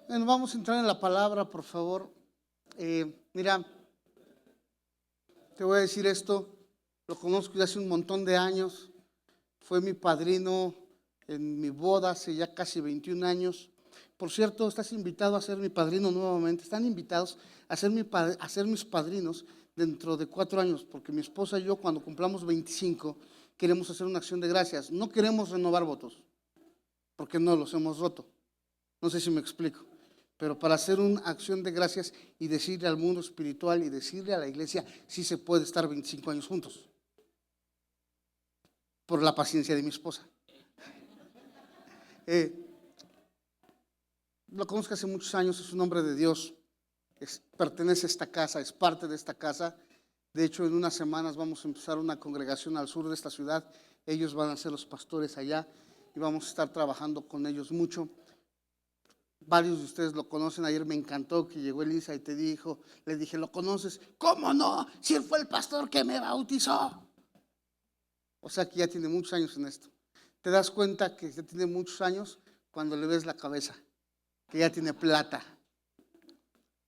Bueno, vamos a entrar en la palabra, por favor. Mira, te voy a decir esto, lo conozco desde hace un montón de años, fue mi padrino en mi boda hace ya casi 21 años. Por cierto, estás invitado a ser mi padrino nuevamente, están invitados a ser, a ser mis padrinos dentro de 4 años, porque mi esposa y yo cuando cumplamos 25 queremos hacer una acción de gracias. No queremos renovar votos, porque no los hemos roto, no sé si me explico. Pero para hacer una acción de gracias y decirle al mundo espiritual y decirle a la iglesia, sí se puede estar 25 años juntos, por la paciencia de mi esposa. Lo conozco hace muchos años, es un hombre de Dios, pertenece a esta casa, es parte de esta casa. De hecho, en unas semanas vamos a empezar una congregación al sur de esta ciudad. Ellos van a ser los pastores allá y vamos a estar trabajando con ellos mucho. Varios de ustedes lo conocen. Ayer me encantó que llegó Elisa y te dijo, le dije, ¿lo conoces? ¿Cómo no? Si él fue el pastor que me bautizó. O sea que ya tiene muchos años en esto. Te das cuenta que ya tiene muchos años cuando le ves la cabeza, que ya tiene plata.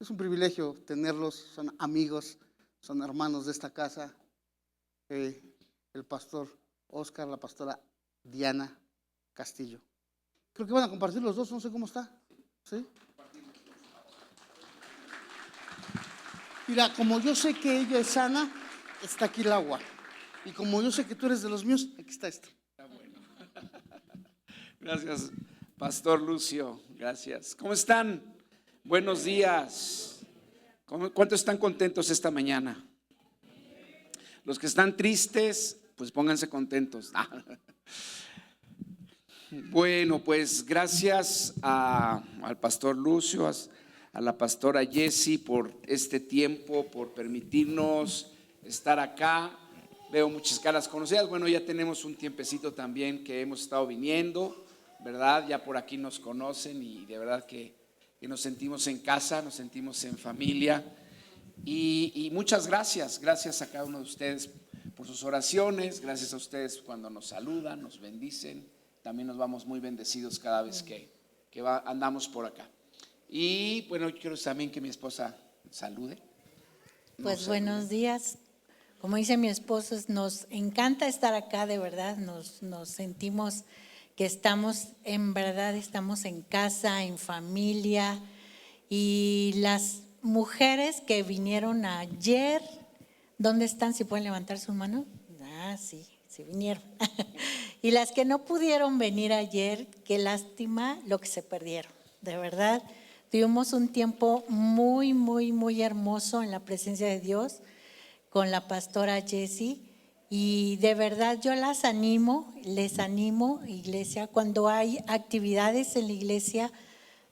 Es un privilegio tenerlos, son amigos, son hermanos de esta casa. El pastor Oscar, la pastora Diana Castillo. Creo que van a compartir los dos, no sé cómo está. ¿Sí? Mira, como yo sé que ella es sana, está aquí el agua. Y como yo sé que tú eres de los míos, aquí está esto. Bueno. Gracias, Pastor Lucio. Gracias. ¿Cómo están? Buenos días. ¿Cuántos están contentos esta mañana? Los que están tristes, pues pónganse contentos. Bueno, pues gracias al Pastor Lucio, a la pastora Jessie por este tiempo, por permitirnos estar acá. Veo muchas caras conocidas. Bueno, ya tenemos un tiempecito también que hemos estado viniendo, ¿verdad? Ya por aquí nos conocen y de verdad que nos sentimos en casa, nos sentimos en familia. Y muchas gracias a cada uno de ustedes por sus oraciones, gracias a ustedes cuando nos saludan, nos bendicen. También nos vamos muy bendecidos cada vez que andamos por acá. Y bueno, quiero también que mi esposa salude. Pues buenos días. Como dice mi esposo, nos encanta estar acá, de verdad. Nos sentimos que estamos, en verdad, estamos en casa, en familia. Y las mujeres que vinieron ayer, ¿dónde están? ¿Si pueden levantar su mano? Sí vinieron. Y las que no pudieron venir ayer, qué lástima lo que se perdieron, de verdad. Tuvimos un tiempo muy, muy, muy hermoso en la presencia de Dios con la pastora Jessie, y de verdad yo les animo, iglesia, cuando hay actividades en la iglesia,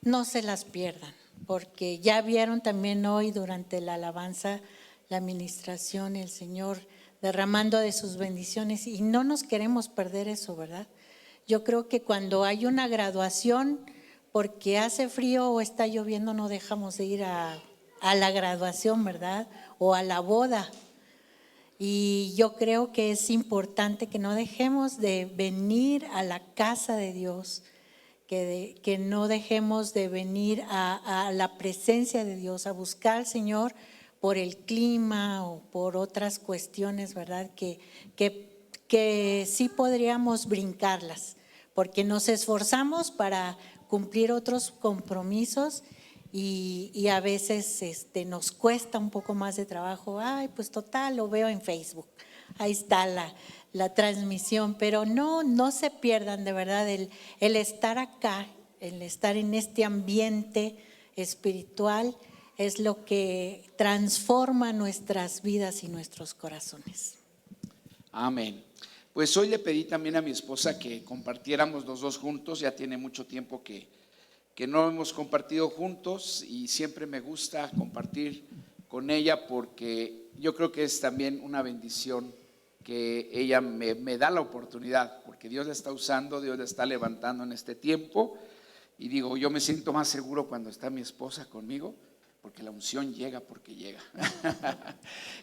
no se las pierdan, porque ya vieron también hoy durante la alabanza, la administración, el Señor derramando de sus bendiciones, y no nos queremos perder eso, ¿verdad? Yo creo que cuando hay una graduación, porque hace frío o está lloviendo, no dejamos de ir a la graduación, ¿verdad? O a la boda. Y yo creo que es importante que no dejemos de venir a la casa de Dios, que no dejemos de venir a la presencia de Dios, a buscar al Señor por el clima o por otras cuestiones, ¿verdad? Que sí podríamos brincarlas, porque nos esforzamos para cumplir otros compromisos y a veces nos cuesta un poco más de trabajo. Ay, pues total, lo veo en Facebook, ahí está la transmisión, pero no se pierdan de verdad el estar acá, el estar en este ambiente espiritual es lo que transforma nuestras vidas y nuestros corazones. Amén. Pues hoy le pedí también a mi esposa que compartiéramos los dos juntos. Ya tiene mucho tiempo que no hemos compartido juntos y siempre me gusta compartir con ella porque yo creo que es también una bendición que ella me da la oportunidad, porque Dios la está usando, Dios la está levantando en este tiempo. Y digo, yo me siento más seguro cuando está mi esposa conmigo, porque la unción llega porque llega.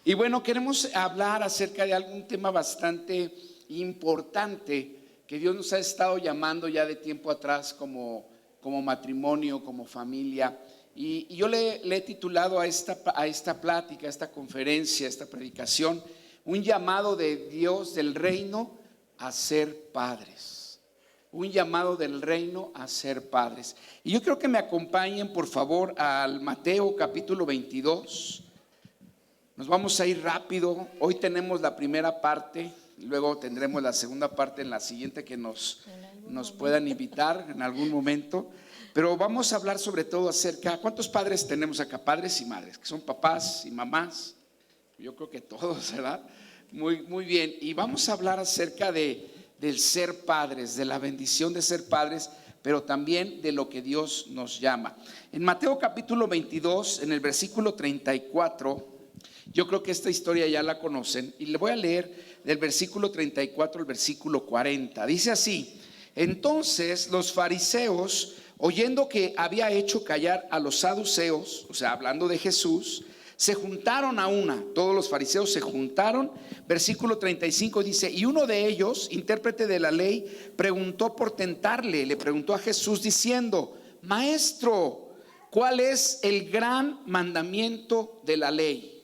Y bueno, queremos hablar acerca de algún tema bastante importante que Dios nos ha estado llamando ya de tiempo atrás como como matrimonio, como familia. Y yo le he titulado a esta plática, a esta conferencia, a esta predicación, un llamado de Dios del reino a ser padres. Un llamado del reino a ser padres. Y yo creo que me acompañen por favor al Mateo capítulo 22. Nos vamos a ir rápido. Hoy tenemos la primera parte, luego tendremos la segunda parte en la siguiente que nos puedan invitar en algún momento. Pero vamos a hablar sobre todo acerca, ¿cuántos padres tenemos acá? Padres y madres, que son papás y mamás. Yo creo que todos, ¿verdad? Muy bien. Y vamos a hablar acerca del ser padres, de la bendición de ser padres, pero también de lo que Dios nos llama. En Mateo capítulo 22, en el versículo 34, yo creo que esta historia ya la conocen, y le voy a leer del versículo 34 al versículo 40. Dice así: entonces los fariseos, oyendo que había hecho callar a los saduceos, o sea, hablando de Jesús, se juntaron a una. Todos los fariseos se juntaron. Versículo 35 dice: y uno de ellos, intérprete de la ley, preguntó por tentarle, le preguntó a Jesús diciendo: Maestro, ¿cuál es el gran mandamiento de la ley?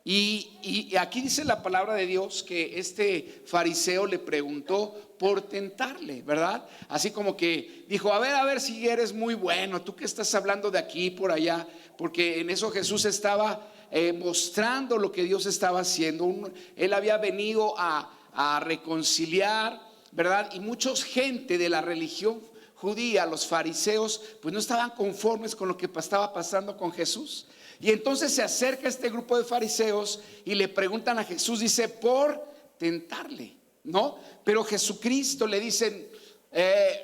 Y aquí dice la palabra de Dios que este fariseo le preguntó por tentarle, ¿verdad? Así como que dijo: a ver si eres muy bueno, tú que estás hablando de aquí por allá, porque en eso Jesús estaba mostrando lo que Dios estaba haciendo. Él había venido a reconciliar, ¿verdad? Y mucha gente de la religión judía, los fariseos, pues no estaban conformes con lo que estaba pasando con Jesús. Y entonces se acerca este grupo de fariseos y le preguntan a Jesús, dice, por tentarle, ¿no? Pero Jesucristo le dicen: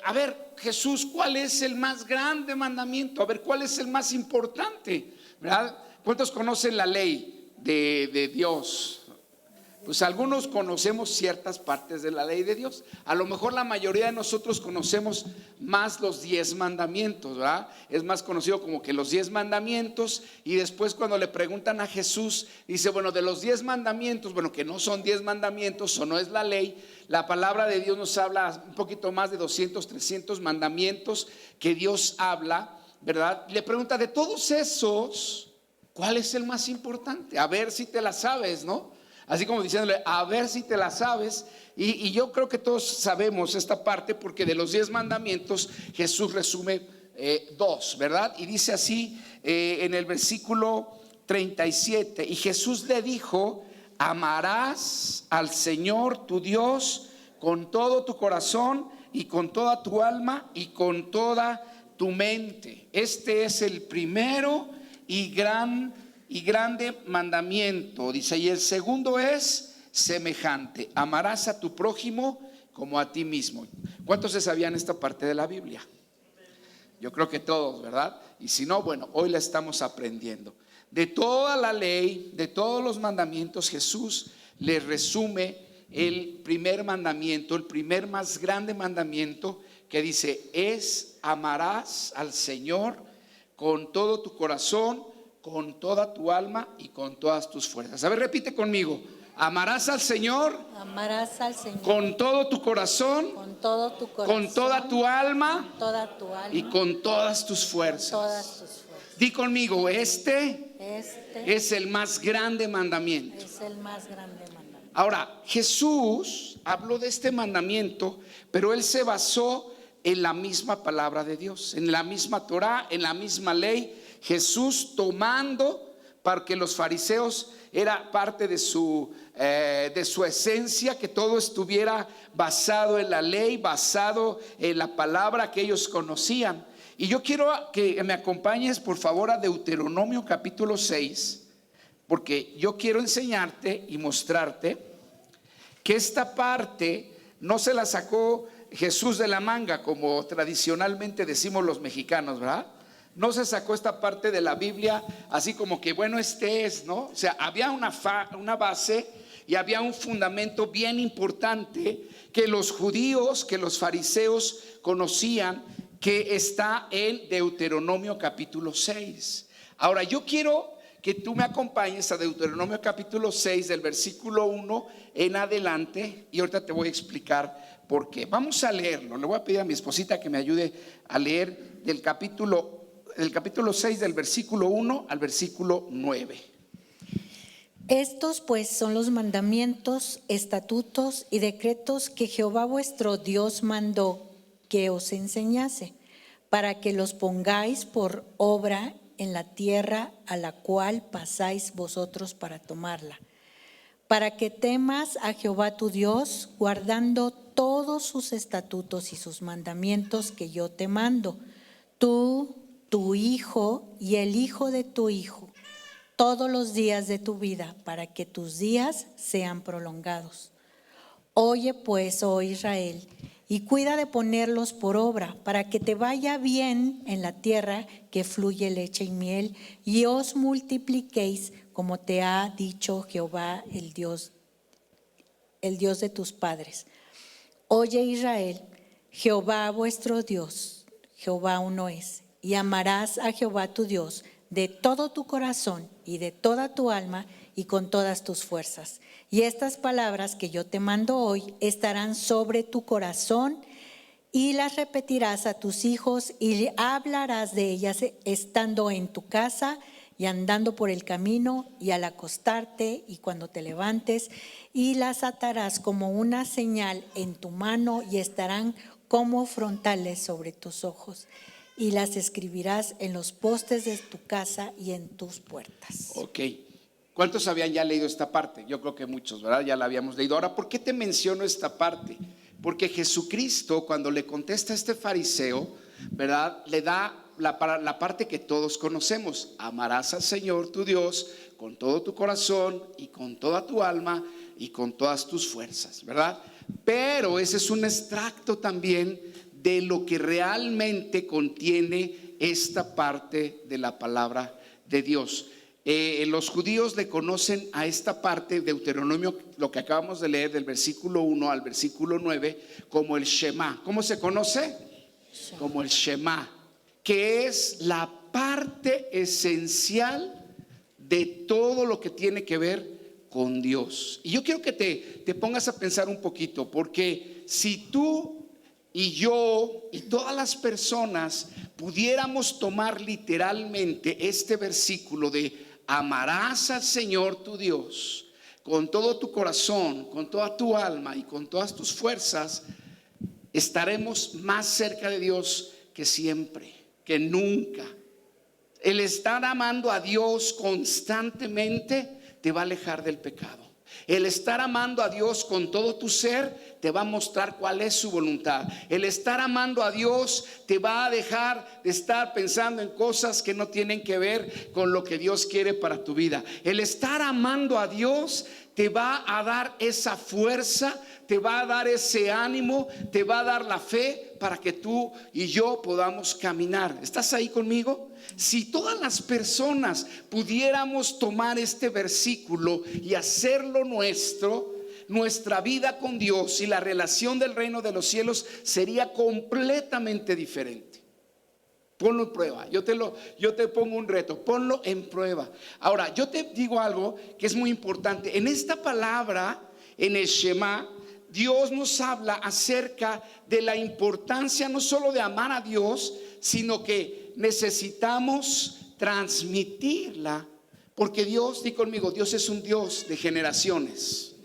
a ver, Jesús, ¿cuál es el más grande mandamiento? A ver, ¿cuál es el más importante? ¿Verdad? ¿Cuántos conocen la ley de Dios? Pues algunos conocemos ciertas partes de la ley de Dios. A lo mejor la mayoría de nosotros conocemos más los 10 mandamientos, ¿verdad? Es más conocido como que los 10 mandamientos. Y después cuando le preguntan a Jesús, dice: bueno, de los 10 mandamientos, bueno, que no son 10 mandamientos o no es la ley. La palabra de Dios nos habla un poquito más de 200, 300 mandamientos que Dios habla, ¿verdad? Le pregunta: de todos esos, ¿cuál es el más importante? A ver si te la sabes, ¿no? Así como diciéndole: a ver si te la sabes. Y yo creo que todos sabemos esta parte, porque de los 10 mandamientos Jesús resume 2, ¿verdad? Y dice así en el versículo 37: y Jesús le dijo: amarás al Señor tu Dios con todo tu corazón y con toda tu alma y con toda tu mente. Este es el primero y grande mandamiento, dice, y el segundo es semejante: amarás a tu prójimo como a ti mismo. ¿Cuántos se sabían esta parte de la Biblia? Yo creo que todos, ¿verdad? Y si no, bueno, hoy la estamos aprendiendo. De toda la ley, de todos los mandamientos, Jesús le resume el primer mandamiento, el primer más grande mandamiento, que dice: es amarás al Señor con todo tu corazón, con toda tu alma y con todas tus fuerzas. A ver, repite conmigo: amarás al Señor, amarás al Señor con todo tu corazón, con todo tu corazón, con toda tu alma, con toda tu alma y con todas tus fuerzas. todas tus fuerzas. Di conmigo: este es el más grande mandamiento. Es el más grande mandamiento. Ahora, Jesús habló de este mandamiento, pero él se basó en la misma palabra de Dios, en la misma Torá, en la misma ley. Jesús tomando, porque los fariseos era parte de su esencia, que todo estuviera basado en la ley, basado en la palabra que ellos conocían. Y yo quiero que me acompañes por favor a Deuteronomio capítulo 6, porque yo quiero enseñarte y mostrarte que esta parte no se la sacó Jesús de la manga, como tradicionalmente decimos los mexicanos, ¿verdad? No se sacó esta parte de la Biblia así como que, bueno, este es, ¿no? O sea, había una base y había un fundamento bien importante que los judíos, que los fariseos conocían, que está en Deuteronomio capítulo 6. Ahora, yo quiero que tú me acompañes a Deuteronomio capítulo 6, del versículo 1 en adelante, y ahorita te voy a explicar por qué. Vamos a leerlo. Le voy a pedir a mi esposita que me ayude a leer del capítulo 6, del versículo 1 al versículo 9. Estos pues son los mandamientos, estatutos y decretos que Jehová vuestro Dios mandó que os enseñase, para que los pongáis por obra en la tierra a la cual pasáis vosotros para tomarla, para que temas a Jehová tu Dios, guardando todos sus estatutos y sus mandamientos que yo te mando, tú, tu hijo y el hijo de tu hijo, todos los días de tu vida, para que tus días sean prolongados. Oye pues, oh Israel, y cuida de ponerlos por obra, para que te vaya bien en la tierra que fluye leche y miel, y os multipliquéis como te ha dicho Jehová, el Dios de tus padres. Oye Israel, Jehová vuestro Dios, Jehová uno es, y amarás a Jehová tu Dios de todo tu corazón y de toda tu alma y con todas tus fuerzas. Y estas palabras que yo te mando hoy estarán sobre tu corazón, y las repetirás a tus hijos y hablarás de ellas estando en tu casa y andando por el camino y al acostarte y cuando te levantes, y las atarás como una señal en tu mano y estarán como frontales sobre tus ojos, y las escribirás en los postes de tu casa y en tus puertas. Ok. ¿Cuántos habían ya leído esta parte? Yo creo que muchos, ¿verdad? Ya la habíamos leído. Ahora, ¿por qué te menciono esta parte? Porque Jesucristo, cuando le contesta a este fariseo, ¿verdad?, le da la parte que todos conocemos: amarás al Señor tu Dios con todo tu corazón y con toda tu alma y con todas tus fuerzas, ¿verdad? Pero ese es un extracto también de lo que realmente contiene esta parte de la palabra de Dios. Los judíos le conocen a esta parte de Deuteronomio, lo que acabamos de leer del versículo 1 al versículo 9, como el Shema. ¿Cómo se conoce? Como el Shema, que es la parte esencial de todo lo que tiene que ver con Dios. Y yo quiero que te pongas a pensar un poquito, porque si tú y yo y todas las personas pudiéramos tomar literalmente este versículo de amarás al Señor tu Dios con todo tu corazón, con toda tu alma y con todas tus fuerzas, estaremos más cerca de Dios que siempre, que nunca. El estar amando a Dios constantemente te va a alejar del pecado. El estar amando a Dios con todo tu ser te va a mostrar cuál es su voluntad. El estar amando a Dios te va a dejar de estar pensando en cosas que no tienen que ver con lo que Dios quiere para tu vida. El estar amando a Dios te va a dar esa fuerza, te va a dar ese ánimo, te va a dar la fe para que tú y yo podamos caminar. ¿Estás ahí conmigo? Si todas las personas pudiéramos tomar este versículo y hacerlo nuestro, nuestra vida con Dios y la relación del reino de los cielos sería completamente diferente. Ponlo en prueba. Yo te pongo un reto. Ponlo en prueba. Ahora, yo te digo algo que es muy importante. En esta palabra, en el Shema, Dios nos habla acerca de la importancia no solo de amar a Dios, sino que necesitamos transmitirla, porque Dios, di conmigo, Dios es un Dios de generaciones.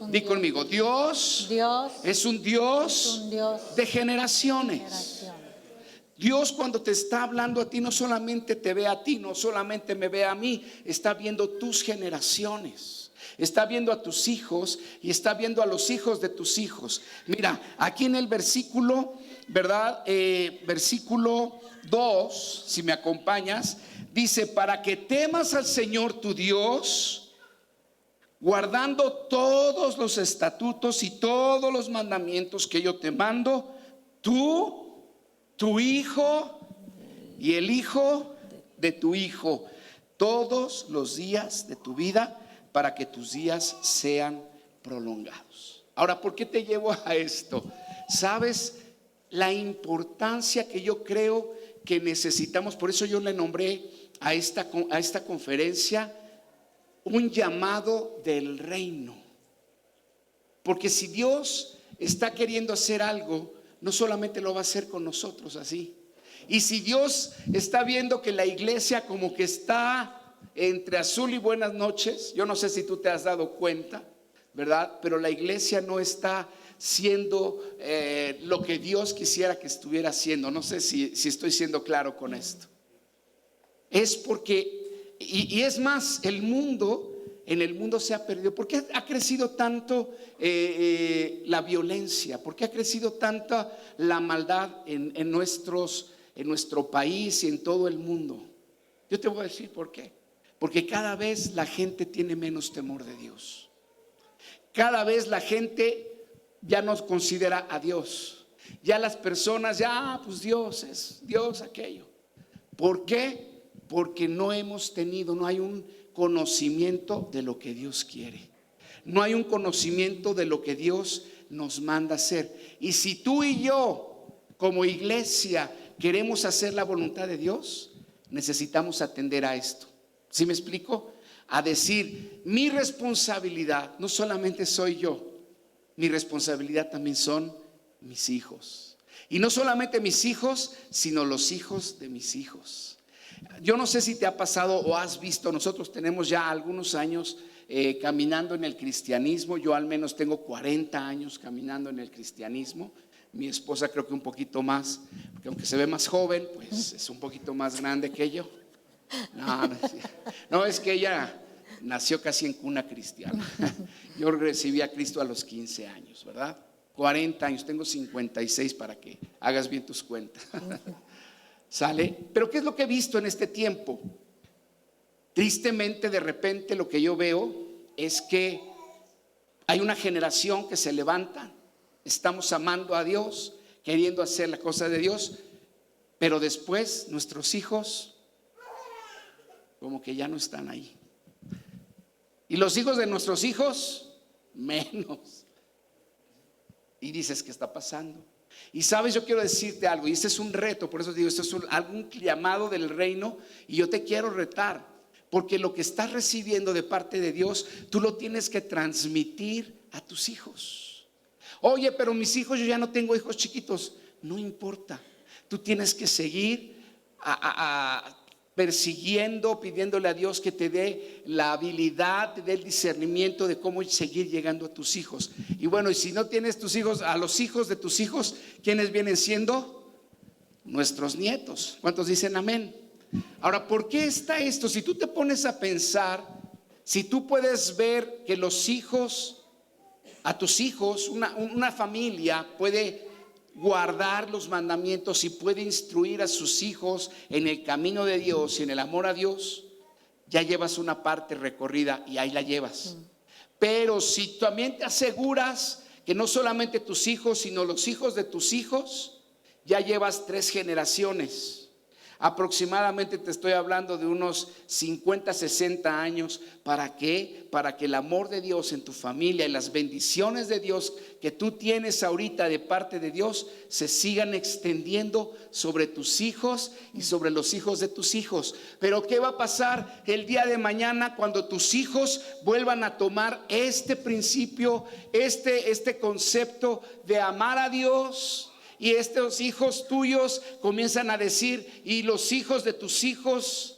Di conmigo, Dios es un Dios de generaciones. Dios, cuando te está hablando a ti, no solamente te ve a ti, no solamente me ve a mí, está viendo tus generaciones. Está viendo a tus hijos y está viendo a los hijos de tus hijos. Mira, aquí en el versículo, ¿verdad? Versículo 2, si me acompañas, dice: para que temas al Señor tu Dios, guardando todos los estatutos y todos los mandamientos que yo te mando, tú, tu hijo y el hijo de tu hijo, todos los días de tu vida, para que tus días sean prolongados. Ahora, ¿por qué te llevo a esto? ¿Sabes la importancia que yo creo que necesitamos? Por eso yo le nombré a esta conferencia un llamado del reino. Porque si Dios está queriendo hacer algo, no solamente lo va a hacer con nosotros así. Y si Dios está viendo que la iglesia como que está entre azul y buenas noches, yo no sé si tú te has dado cuenta, ¿verdad? Pero la iglesia no está siendo lo que Dios quisiera que estuviera haciendo. No sé si estoy siendo claro con esto. Es porque, y es más, en el mundo se ha perdido. ¿Por qué ha crecido tanto la violencia? ¿Por qué ha crecido tanta la maldad en nuestro país y en todo el mundo? Yo te voy a decir por qué. Porque cada vez la gente tiene menos temor de Dios. Cada vez la gente ya no considera a Dios. Ya las personas, pues Dios es Dios aquello. ¿Por qué? Porque no hay un conocimiento de lo que Dios quiere. No hay un conocimiento de lo que Dios nos manda hacer. Y si tú y yo, como iglesia, queremos hacer la voluntad de Dios, necesitamos atender a esto. ¿Sí me explico? A decir, mi responsabilidad no solamente soy yo, mi responsabilidad también son mis hijos. Y no solamente mis hijos, sino los hijos de mis hijos. Yo no sé si te ha pasado o has visto, nosotros tenemos ya algunos años caminando en el cristianismo. Yo al menos tengo 40 años caminando en el cristianismo. Mi esposa creo que un poquito más, porque aunque se ve más joven, pues es un poquito más grande que yo. No, es que ella nació casi en cuna cristiana. Yo recibí a Cristo a los 15 años, ¿verdad? 40 años, tengo 56 para que hagas bien tus cuentas. ¿Sale? Pero ¿qué es lo que he visto en este tiempo? Tristemente, de repente lo que yo veo es que hay una generación que se levanta, estamos amando a Dios, queriendo hacer la cosa de Dios, pero después nuestros hijos como que ya no están ahí. Y los hijos de nuestros hijos, menos. Y dices, ¿qué está pasando? Y sabes, yo quiero decirte algo, y este es un reto, por eso digo, esto es algún llamado del reino, y yo te quiero retar, porque lo que estás recibiendo de parte de Dios, tú lo tienes que transmitir a tus hijos. Oye, pero mis hijos, yo ya no tengo hijos chiquitos. No importa, tú tienes que seguir persiguiendo, pidiéndole a Dios que te dé la habilidad, te dé el discernimiento de cómo seguir llegando a tus hijos. Y bueno, y si no tienes tus hijos, a los hijos de tus hijos, ¿quiénes vienen siendo? Nuestros nietos. ¿Cuántos dicen amén? Ahora, ¿por qué está esto? Si tú te pones a pensar, si tú puedes ver que los hijos, a tus hijos, una familia puede guardar los mandamientos y puede instruir a sus hijos en el camino de Dios y en el amor a Dios, ya llevas una parte recorrida y ahí la llevas. Pero si también te aseguras que no solamente tus hijos, sino los hijos de tus hijos, ya llevas 3 generaciones. Aproximadamente te estoy hablando de unos 50, 60 años. ¿Para qué? Para que el amor de Dios en tu familia y las bendiciones de Dios que tú tienes ahorita de parte de Dios se sigan extendiendo sobre tus hijos y sobre los hijos de tus hijos. Pero ¿qué va a pasar el día de mañana cuando tus hijos vuelvan a tomar este principio, este concepto de amar a Dios? Y estos hijos tuyos comienzan a decir, y los hijos de tus hijos,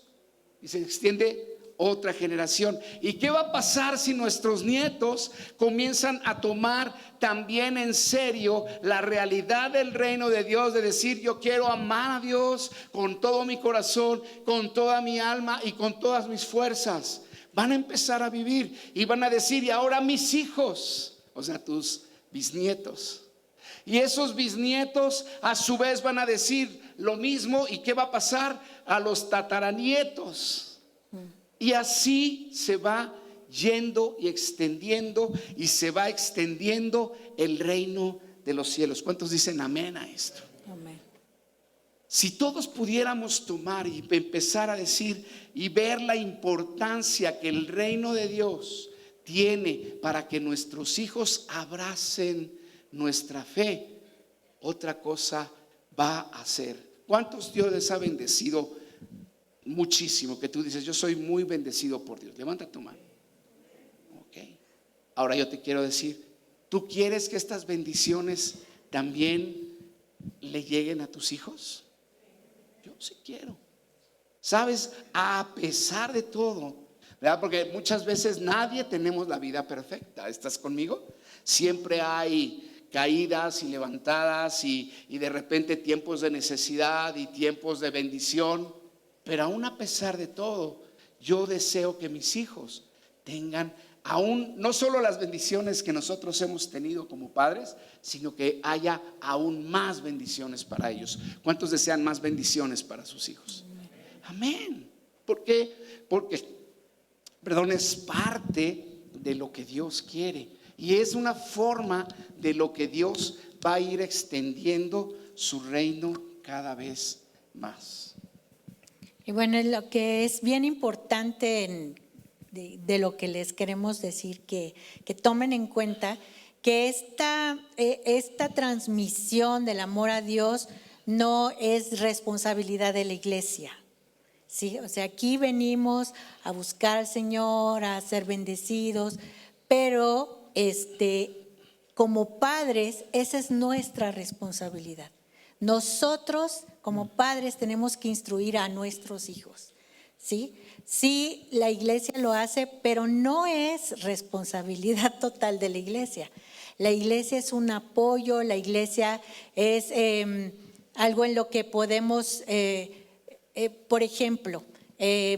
y se extiende otra generación. ¿Y qué va a pasar si nuestros nietos comienzan a tomar también en serio la realidad del reino de Dios, de decir, yo quiero amar a Dios con todo mi corazón, con toda mi alma y con todas mis fuerzas? Van a empezar a vivir y van a decir, y ahora mis hijos, o sea, tus bisnietos. Y esos bisnietos a su vez van a decir lo mismo. ¿Y qué va a pasar? A los tataranietos. Y así se va yendo y extendiendo, y se va extendiendo el reino de los cielos. ¿Cuántos dicen amén a esto? Amén. Si todos pudiéramos tomar y empezar a decir y ver la importancia que el reino de Dios tiene para que nuestros hijos abracen nuestra fe, otra cosa va a hacer. ¿Cuántos Dios les ha bendecido muchísimo? Que tú dices, yo soy muy bendecido por Dios. Levanta tu mano. Ok. Ahora yo te quiero decir, ¿Tú quieres que estas bendiciones también le lleguen a tus hijos? Yo sí quiero. ¿Sabes? A pesar de todo, ¿verdad? Porque muchas veces nadie tenemos la vida perfecta. ¿Estás conmigo? Siempre hay caídas y levantadas y de repente tiempos de necesidad y tiempos de bendición. Pero aún a pesar de todo, yo deseo que mis hijos tengan aún no solo las bendiciones que nosotros hemos tenido como padres, sino que haya aún más bendiciones para ellos. ¿Cuántos desean más bendiciones para sus hijos? Amén. ¿Por qué? Porque, es parte de lo que Dios quiere y es una forma de lo que Dios va a ir extendiendo su reino cada vez más. Y bueno, lo que es bien importante de lo que les queremos decir, que tomen en cuenta que esta transmisión del amor a Dios no es responsabilidad de la iglesia. Sí, o sea, aquí venimos a buscar al Señor, a ser bendecidos, pero como padres, esa es nuestra responsabilidad. Nosotros como padres tenemos que instruir a nuestros hijos, ¿sí? Sí, la iglesia lo hace, pero no es responsabilidad total de la iglesia. La iglesia es un apoyo, la iglesia es algo en lo que podemos, por ejemplo,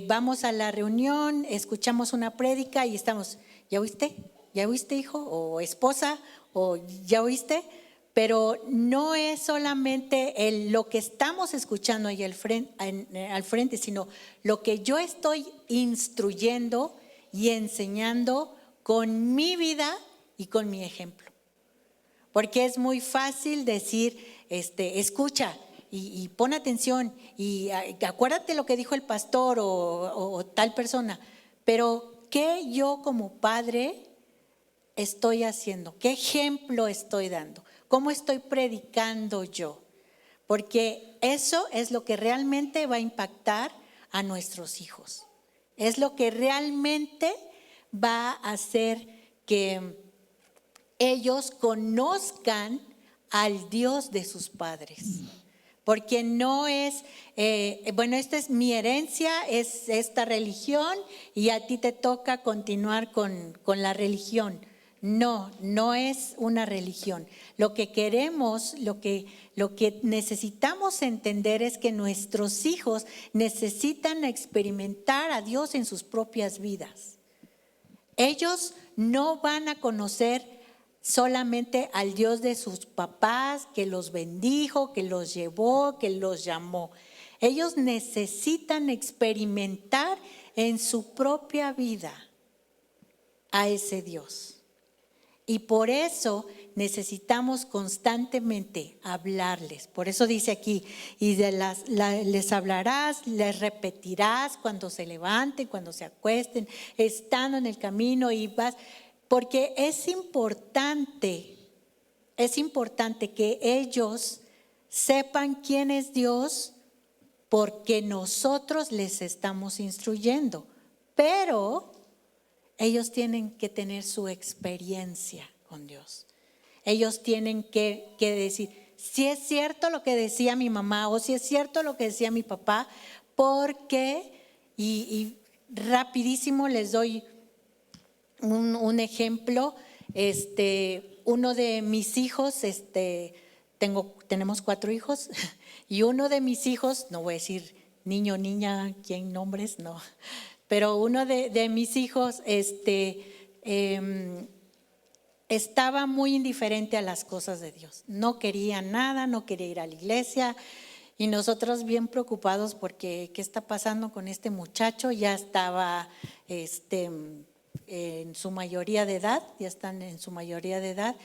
vamos a la reunión, escuchamos una prédica y estamos, ¿ya oíste? ¿Ya oíste, hijo? O esposa, o ¿ya oíste? Pero no es solamente lo que estamos escuchando ahí al frente, sino lo que yo estoy instruyendo y enseñando con mi vida y con mi ejemplo. Porque es muy fácil decir, escucha y pon atención y acuérdate lo que dijo el pastor o tal persona. Pero ¿qué yo como padre estoy haciendo? ¿Qué ejemplo estoy dando? ¿Cómo estoy predicando yo? Porque eso es lo que realmente va a impactar a nuestros hijos. Es lo que realmente va a hacer que ellos conozcan al Dios de sus padres. Porque no es, esta es mi herencia, es esta religión y a ti te toca continuar con la religión. No, no es una religión. Lo que queremos, lo que necesitamos entender es que nuestros hijos necesitan experimentar a Dios en sus propias vidas. Ellos no van a conocer solamente al Dios de sus papás, que los bendijo, que los llevó, que los llamó. Ellos necesitan experimentar en su propia vida a ese Dios. Y por eso necesitamos constantemente hablarles. Por eso dice aquí, y les hablarás, les repetirás cuando se levanten, cuando se acuesten, estando en el camino y vas. Porque es importante que ellos sepan quién es Dios porque nosotros les estamos instruyendo. Pero ellos tienen que tener su experiencia con Dios. Ellos tienen que decir, si es cierto lo que decía mi mamá o si es cierto lo que decía mi papá, porque, y rapidísimo les doy un ejemplo. Uno de mis hijos, tenemos 4 hijos, y uno de mis hijos, no voy a decir niño, niña, quién nombres, no. Pero uno de mis hijos estaba muy indiferente a las cosas de Dios. No quería nada, no quería ir a la iglesia. Y nosotros bien preocupados porque ¿qué está pasando con este muchacho? Ya estaba en su mayoría de edad, ya están en su mayoría de edad.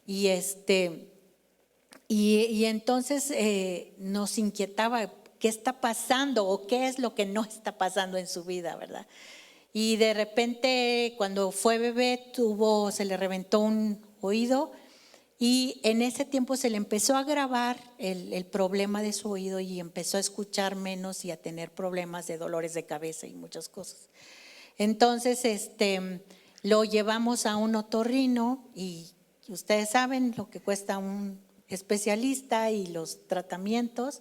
Y entonces nos inquietaba qué está pasando o qué es lo que no está pasando en su vida, ¿verdad? Y de repente cuando fue bebé se le reventó un oído y en ese tiempo se le empezó a agravar el problema de su oído y empezó a escuchar menos y a tener problemas de dolores de cabeza y muchas cosas. Entonces lo llevamos a un otorrino y ustedes saben lo que cuesta un especialista y los tratamientos.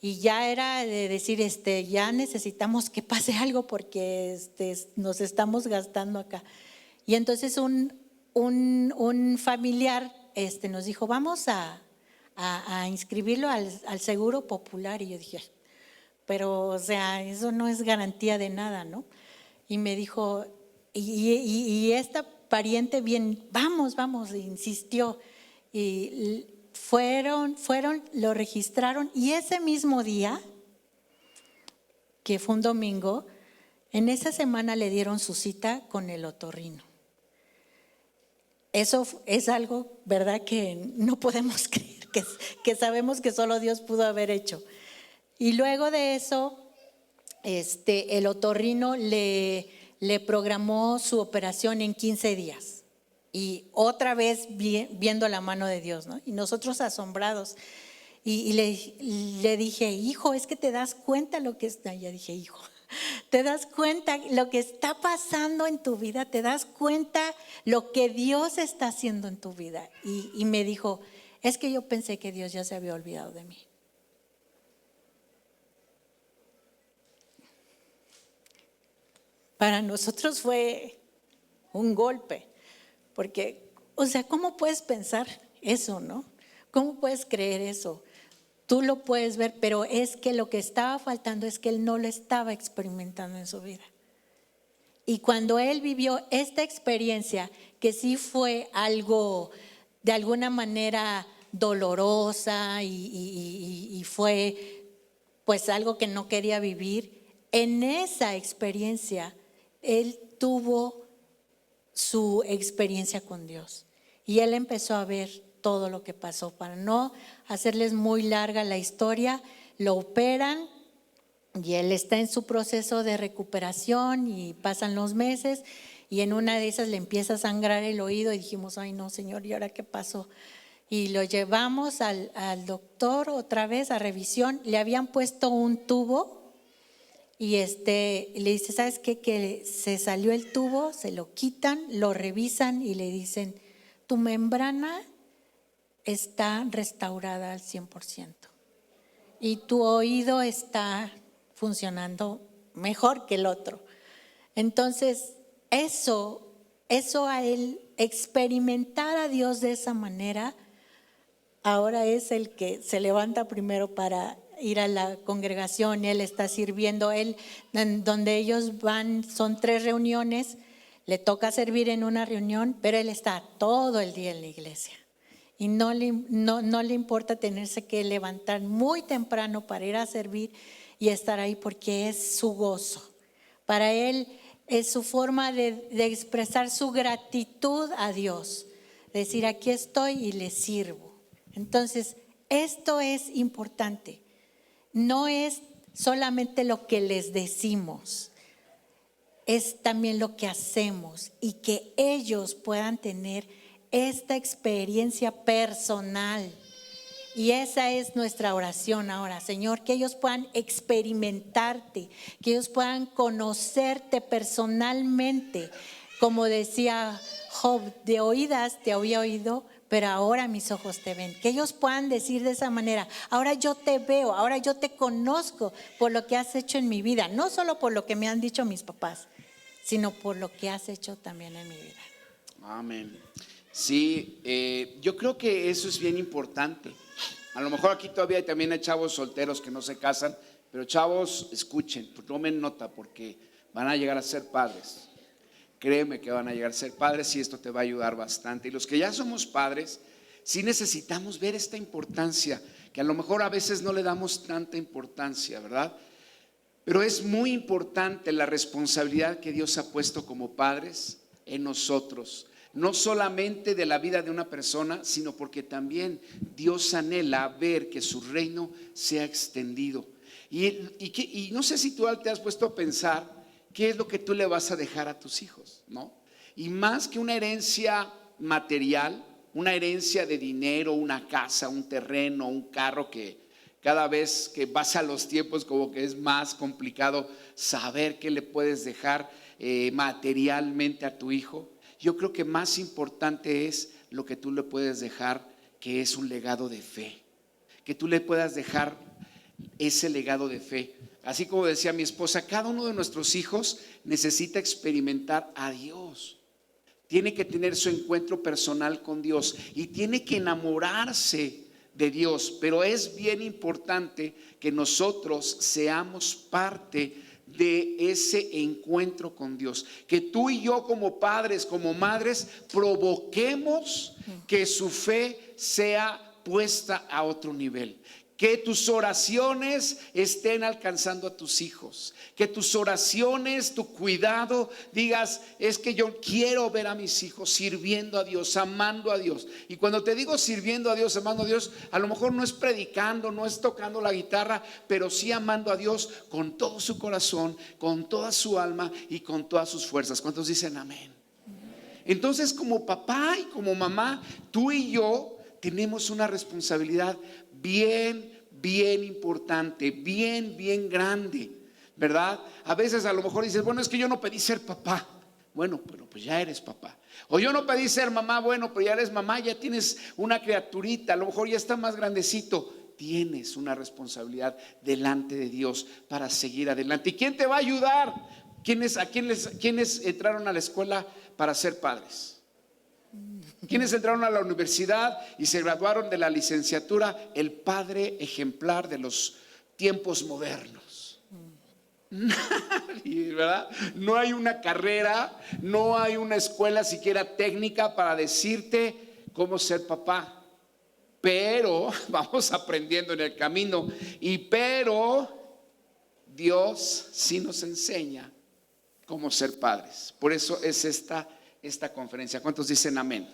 Y ya era de decir, ya necesitamos que pase algo porque nos estamos gastando acá. Y entonces un familiar nos dijo, vamos a inscribirlo al Seguro Popular. Y yo dije, pero o sea, eso no es garantía de nada, ¿no? Y me dijo, y esta pariente bien, vamos, insistió. Y fueron, lo registraron y ese mismo día, que fue un domingo, en esa semana le dieron su cita con el otorrino. Eso es algo, ¿verdad?, que no podemos creer, que sabemos que solo Dios pudo haber hecho. Y luego de eso, el otorrino le programó su operación en 15 días. Y otra vez viendo la mano de Dios, ¿no? Y nosotros asombrados. Y le dije, hijo, es que te das cuenta lo que está. Ya dije, hijo, te das cuenta lo que está pasando en tu vida, te das cuenta lo que Dios está haciendo en tu vida. Y me dijo, es que yo pensé que Dios ya se había olvidado de mí. Para nosotros fue un golpe. Porque, o sea, ¿cómo puedes pensar eso, no? ¿Cómo puedes creer eso? Tú lo puedes ver, pero es que lo que estaba faltando es que él no lo estaba experimentando en su vida. Y cuando él vivió esta experiencia, que sí fue algo de alguna manera dolorosa y fue pues algo que no quería vivir, en esa experiencia él tuvo su experiencia con Dios. Y él empezó a ver todo lo que pasó. Para no hacerles muy larga la historia, lo operan y él está en su proceso de recuperación y pasan los meses y en una de esas le empieza a sangrar el oído y dijimos, ay no, Señor, ¿y ahora qué pasó? Y lo llevamos al doctor otra vez a revisión. Le habían puesto un tubo. Y le dice, ¿sabes qué? Que se salió el tubo, se lo quitan, lo revisan y le dicen, tu membrana está restaurada al 100% y tu oído está funcionando mejor que el otro. Entonces, eso a él, experimentar a Dios de esa manera, ahora es el que se levanta primero para ir a la congregación, él está sirviendo, él, donde ellos van, son 3 reuniones, le toca servir en una reunión, pero él está todo el día en la iglesia. Y no le importa tenerse que levantar muy temprano para ir a servir y estar ahí porque es su gozo. Para él es su forma de expresar su gratitud a Dios, decir aquí estoy y le sirvo. Entonces, esto es importante. No es solamente lo que les decimos, es también lo que hacemos y que ellos puedan tener esta experiencia personal. Y esa es nuestra oración ahora, Señor, que ellos puedan experimentarte, que ellos puedan conocerte personalmente. Como decía Job, de oídas te había oído, pero ahora mis ojos te ven. Que ellos puedan decir de esa manera, ahora yo te veo, ahora yo te conozco por lo que has hecho en mi vida. No solo por lo que me han dicho mis papás, sino por lo que has hecho también en mi vida. Amén. Sí, yo creo que eso es bien importante. A lo mejor aquí todavía también hay chavos solteros que no se casan, pero chavos, escuchen, tomen nota porque van a llegar a ser padres. Créeme que van a llegar a ser padres y esto te va a ayudar bastante. Y los que ya somos padres, sí necesitamos ver esta importancia, que a lo mejor a veces no le damos tanta importancia, ¿verdad? Pero es muy importante la responsabilidad que Dios ha puesto como padres en nosotros. No solamente de la vida de una persona, sino porque también Dios anhela ver que su reino sea extendido. Y no sé si tú te has puesto a pensar qué es lo que tú le vas a dejar a tus hijos, ¿no? Y más que una herencia material, una herencia de dinero, una casa, un terreno, un carro, que cada vez que vas a los tiempos como que es más complicado saber qué le puedes dejar materialmente a tu hijo. Yo creo que más importante es lo que tú le puedes dejar, que es un legado de fe. Que tú le puedas dejar ese legado de fe. Así como decía mi esposa, cada uno de nuestros hijos necesita experimentar a Dios. Tiene que tener su encuentro personal con Dios y tiene que enamorarse de Dios. Pero es bien importante que nosotros seamos parte de ese encuentro con Dios. Que tú y yo como padres, como madres, provoquemos que su fe sea puesta a otro nivel. Que tus oraciones estén alcanzando a tus hijos. Que tus oraciones, tu cuidado, digas, es que yo quiero ver a mis hijos sirviendo a Dios, amando a Dios. Y cuando te digo sirviendo a Dios, amando a Dios, a lo mejor no es predicando, no es tocando la guitarra, pero sí amando a Dios con todo su corazón, con toda su alma y con todas sus fuerzas. ¿Cuántos dicen amén? Entonces, como papá y como mamá, tú y yo tenemos una responsabilidad bien importante, bien grande, ¿verdad? A veces a lo mejor dices, bueno, es que yo no pedí ser papá. Bueno, pero pues ya eres papá. O yo no pedí ser mamá, bueno, pero ya eres mamá, ya tienes una criaturita, a lo mejor ya está más grandecito. Tienes una responsabilidad delante de Dios para seguir adelante. ¿Y quién te va a ayudar? ¿Quiénes entraron a la escuela para ser padres? ¿Quiénes entraron a la universidad y se graduaron de la licenciatura? El padre ejemplar de los tiempos modernos. Nadie, ¿verdad? No hay una carrera, no hay una escuela siquiera técnica para decirte cómo ser papá. Pero vamos aprendiendo en el camino. Pero Dios sí nos enseña cómo ser padres. Por eso es esta conferencia. ¿Cuántos dicen amén?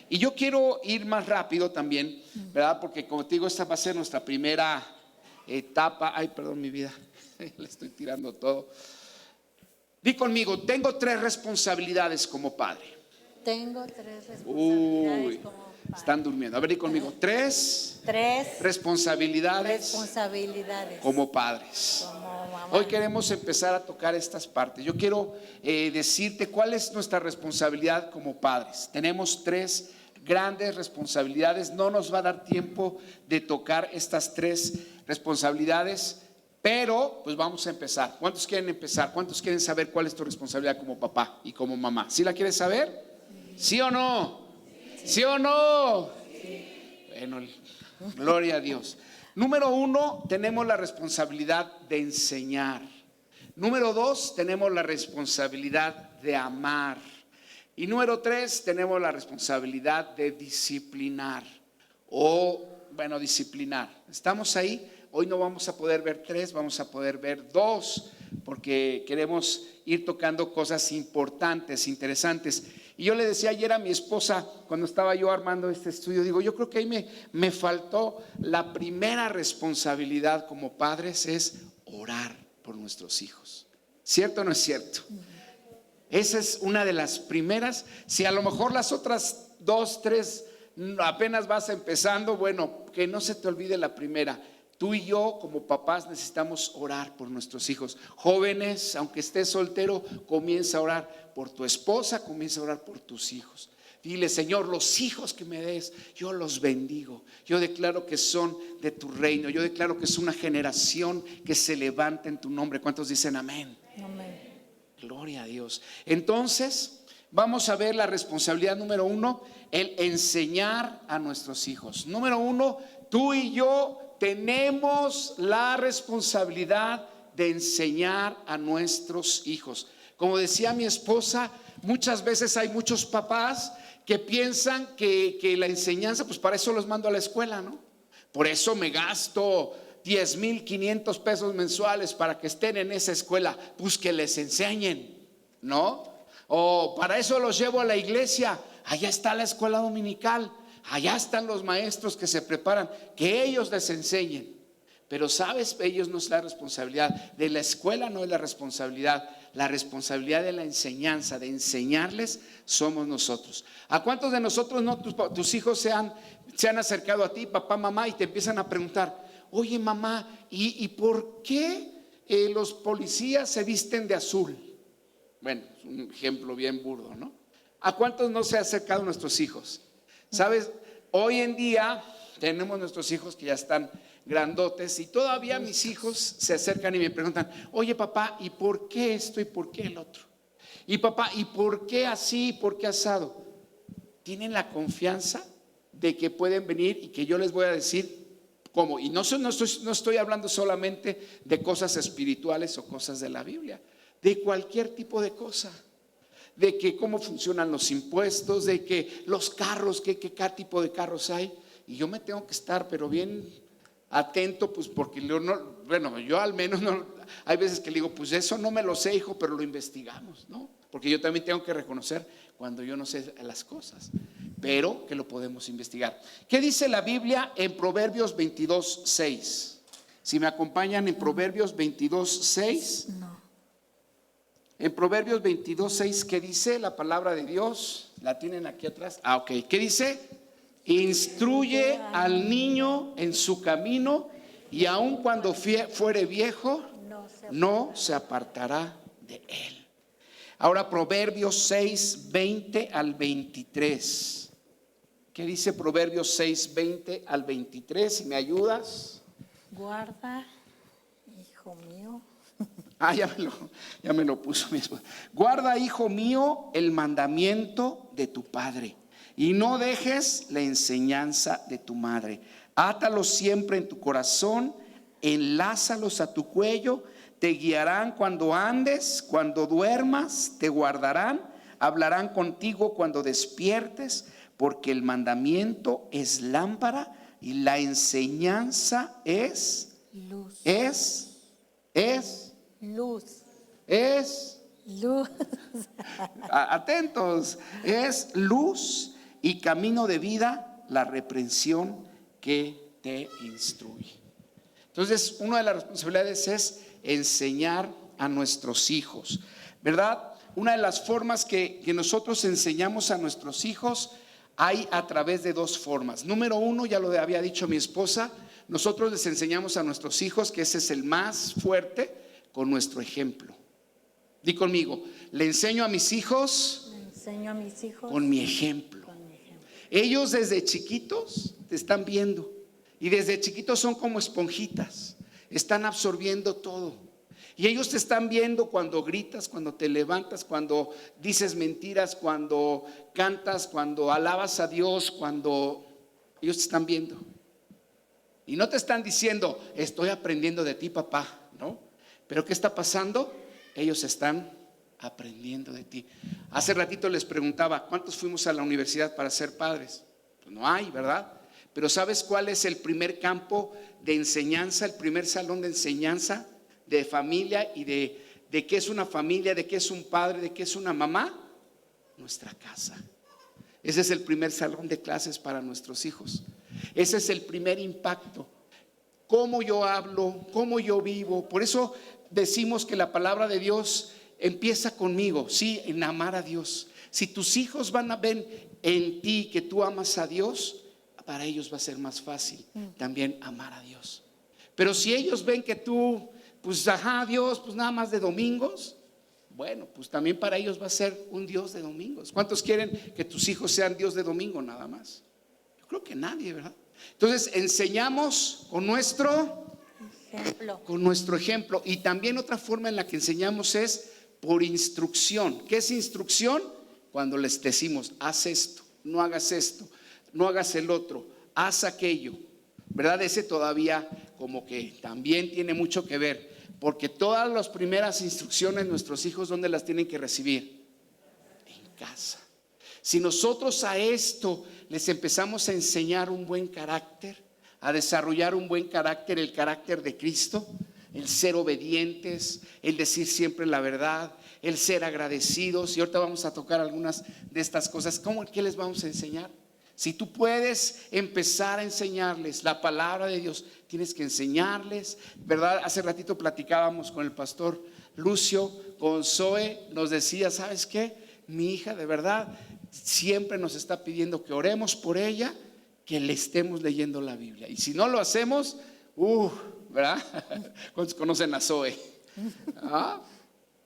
Y yo quiero ir más rápido también, ¿verdad? Porque como te digo, esta va a ser nuestra primera etapa. Ay, perdón, mi vida, le estoy tirando todo. Di conmigo, tengo 3 responsabilidades como padre. Tengo 3 responsabilidades como padre. Están durmiendo. A ver, di conmigo, 3 responsabilidades como padres. Hoy queremos empezar a tocar estas partes. Yo quiero decirte cuál es nuestra responsabilidad como padres. Tenemos 3 grandes responsabilidades. No nos va a dar tiempo de tocar estas 3 responsabilidades, pero pues vamos a empezar. ¿Cuántos quieren empezar? ¿Cuántos quieren saber cuál es tu responsabilidad como papá y como mamá? ¿Sí la quieres saber? ¿Sí o no? ¿Sí o no? Bueno, gloria a Dios. Número 1, tenemos la responsabilidad de enseñar. Número 2, tenemos la responsabilidad de amar. Y número 3, tenemos la responsabilidad de disciplinar. Disciplinar. ¿Estamos ahí? Hoy no vamos a poder ver 3, vamos a poder ver 2, porque queremos ir tocando cosas importantes, interesantes. Y yo le decía ayer a mi esposa, cuando estaba yo armando este estudio, digo, yo creo que ahí me faltó la primera responsabilidad como padres, es orar por nuestros hijos. ¿Cierto o no es cierto? Esa es una de las primeras. Si a lo mejor las otras 2, 3 apenas vas empezando, bueno, que no se te olvide la primera. Tú y yo como papás necesitamos orar por nuestros hijos. Jóvenes, aunque estés soltero, comienza a orar por tu esposa, comienza a orar por tus hijos. Dile, Señor, los hijos que me des, yo los bendigo. Yo declaro que son de tu reino. Yo declaro que es una generación que se levanta en tu nombre. ¿Cuántos dicen amén? Amén. Gloria a Dios. Entonces, vamos a ver la responsabilidad número 1, el enseñar a nuestros hijos. Número 1, tú y yo tenemos la responsabilidad de enseñar a nuestros hijos. Como decía mi esposa, muchas veces hay muchos papás que piensan que la enseñanza, pues para eso los mando a la escuela, ¿no? Por eso me gasto 10,500 pesos mensuales para que estén en esa escuela, pues que les enseñen, ¿no? O para eso los llevo a la iglesia, allá está la escuela dominical, allá están los maestros que se preparan, que ellos les enseñen. Pero sabes, ellos no es la responsabilidad de la escuela, no es la responsabilidad de la enseñanza, de enseñarles, somos nosotros. ¿A cuántos de nosotros no tus hijos se han acercado a ti, papá, mamá, y te empiezan a preguntar, oye mamá, ¿y por qué los policías se visten de azul? Bueno, es un ejemplo bien burdo, ¿no? ¿A cuántos no se ha acercado a nuestros hijos? Sabes, hoy en día tenemos nuestros hijos que ya están grandotes y todavía mis hijos se acercan y me preguntan: oye papá, ¿y por qué esto y por qué el otro? Y papá, ¿y por qué así y por qué asado? Tienen la confianza de que pueden venir y que yo les voy a decir cómo. Y no estoy hablando solamente de cosas espirituales o cosas de la Biblia, de cualquier tipo de cosa. De que cómo funcionan los impuestos, de que los carros, qué tipo de carros hay. Y yo me tengo que estar, pero bien atento, pues porque yo al menos no, hay veces que le digo, pues eso no me lo sé, hijo, pero lo investigamos, ¿no? Porque yo también tengo que reconocer cuando yo no sé las cosas, pero que lo podemos investigar. ¿Qué dice la Biblia en Proverbios 22:6? Si me acompañan en Proverbios 22:6. No. En Proverbios 22:6, ¿qué dice la palabra de Dios? ¿La tienen aquí atrás? Ok. ¿Qué dice? Instruye al niño en su camino y aun cuando fuere viejo, no se apartará de él. Ahora Proverbios 6:20 al 23. ¿Qué dice Proverbios 6:20 al 23? Si me ayudas. Guarda, hijo mío. Ya me lo puso mi esposa. Guarda, hijo mío, el mandamiento de tu padre y no dejes la enseñanza de tu madre. Átalos siempre en tu corazón, enlázalos a tu cuello, te guiarán cuando andes, cuando duermas, te guardarán, hablarán contigo cuando despiertes, porque el mandamiento es lámpara y la enseñanza es Luz. Luz. Atentos, es luz y camino de vida la reprensión que te instruye. Entonces, una de las responsabilidades es enseñar a nuestros hijos, ¿verdad? Una de las formas que nosotros enseñamos a nuestros hijos hay a través de dos formas. Número uno, ya lo había dicho mi esposa, nosotros les enseñamos a nuestros hijos, que ese es el más fuerte, con nuestro ejemplo. Di conmigo, le enseño a mis hijos, con mi ejemplo. Ellos desde chiquitos te están viendo y desde chiquitos son como esponjitas, están absorbiendo todo. Y ellos te están viendo cuando gritas, cuando te levantas, cuando dices mentiras, cuando cantas, cuando alabas a Dios, cuando ellos te están viendo. Y no te están diciendo, estoy aprendiendo de ti, papá, ¿no? Pero ¿qué está pasando? Ellos están aprendiendo de ti. Hace ratito les preguntaba, ¿cuántos fuimos a la universidad para ser padres? Pues no hay, ¿verdad? Pero ¿sabes cuál es el primer campo de enseñanza, el primer salón de enseñanza de familia y de qué es una familia, de qué es un padre, de qué es una mamá? Nuestra casa. Ese es el primer salón de clases para nuestros hijos. Ese es el primer impacto. Cómo yo hablo, cómo yo vivo. Por eso decimos que la palabra de Dios empieza conmigo, sí, en amar a Dios. Si tus hijos van a ver en ti que tú amas a Dios, para ellos va a ser más fácil también amar a Dios. Pero si ellos ven que tú, pues Dios, pues nada más de domingos, bueno, pues también para ellos va a ser un Dios de domingos. ¿Cuántos quieren que tus hijos sean Dios de domingo nada más? Yo creo que nadie, ¿verdad? Entonces enseñamos con nuestro ejemplo. Y también otra forma en la que enseñamos es por instrucción. ¿Qué es instrucción? Cuando les decimos, haz esto, no hagas esto, no hagas el otro, haz aquello, ¿verdad? Ese todavía como que también tiene mucho que ver, porque todas las primeras instrucciones nuestros hijos, ¿dónde las tienen que recibir? En casa. Si nosotros a esto les empezamos a enseñar un buen carácter, a desarrollar un buen carácter, el carácter de Cristo, el ser obedientes, el decir siempre la verdad, el ser agradecidos, y ahorita vamos a tocar algunas de estas cosas. ¿Qué les vamos a enseñar? Si tú puedes empezar a enseñarles la palabra de Dios, tienes que enseñarles, ¿verdad? Hace ratito platicábamos con el pastor Lucio, con Zoe, nos decía, ¿sabes qué? Mi hija de verdad siempre nos está pidiendo que oremos por ella, que le estemos leyendo la Biblia. Y si no lo hacemos, ¿verdad? ¿Cuántos conocen a Zoe?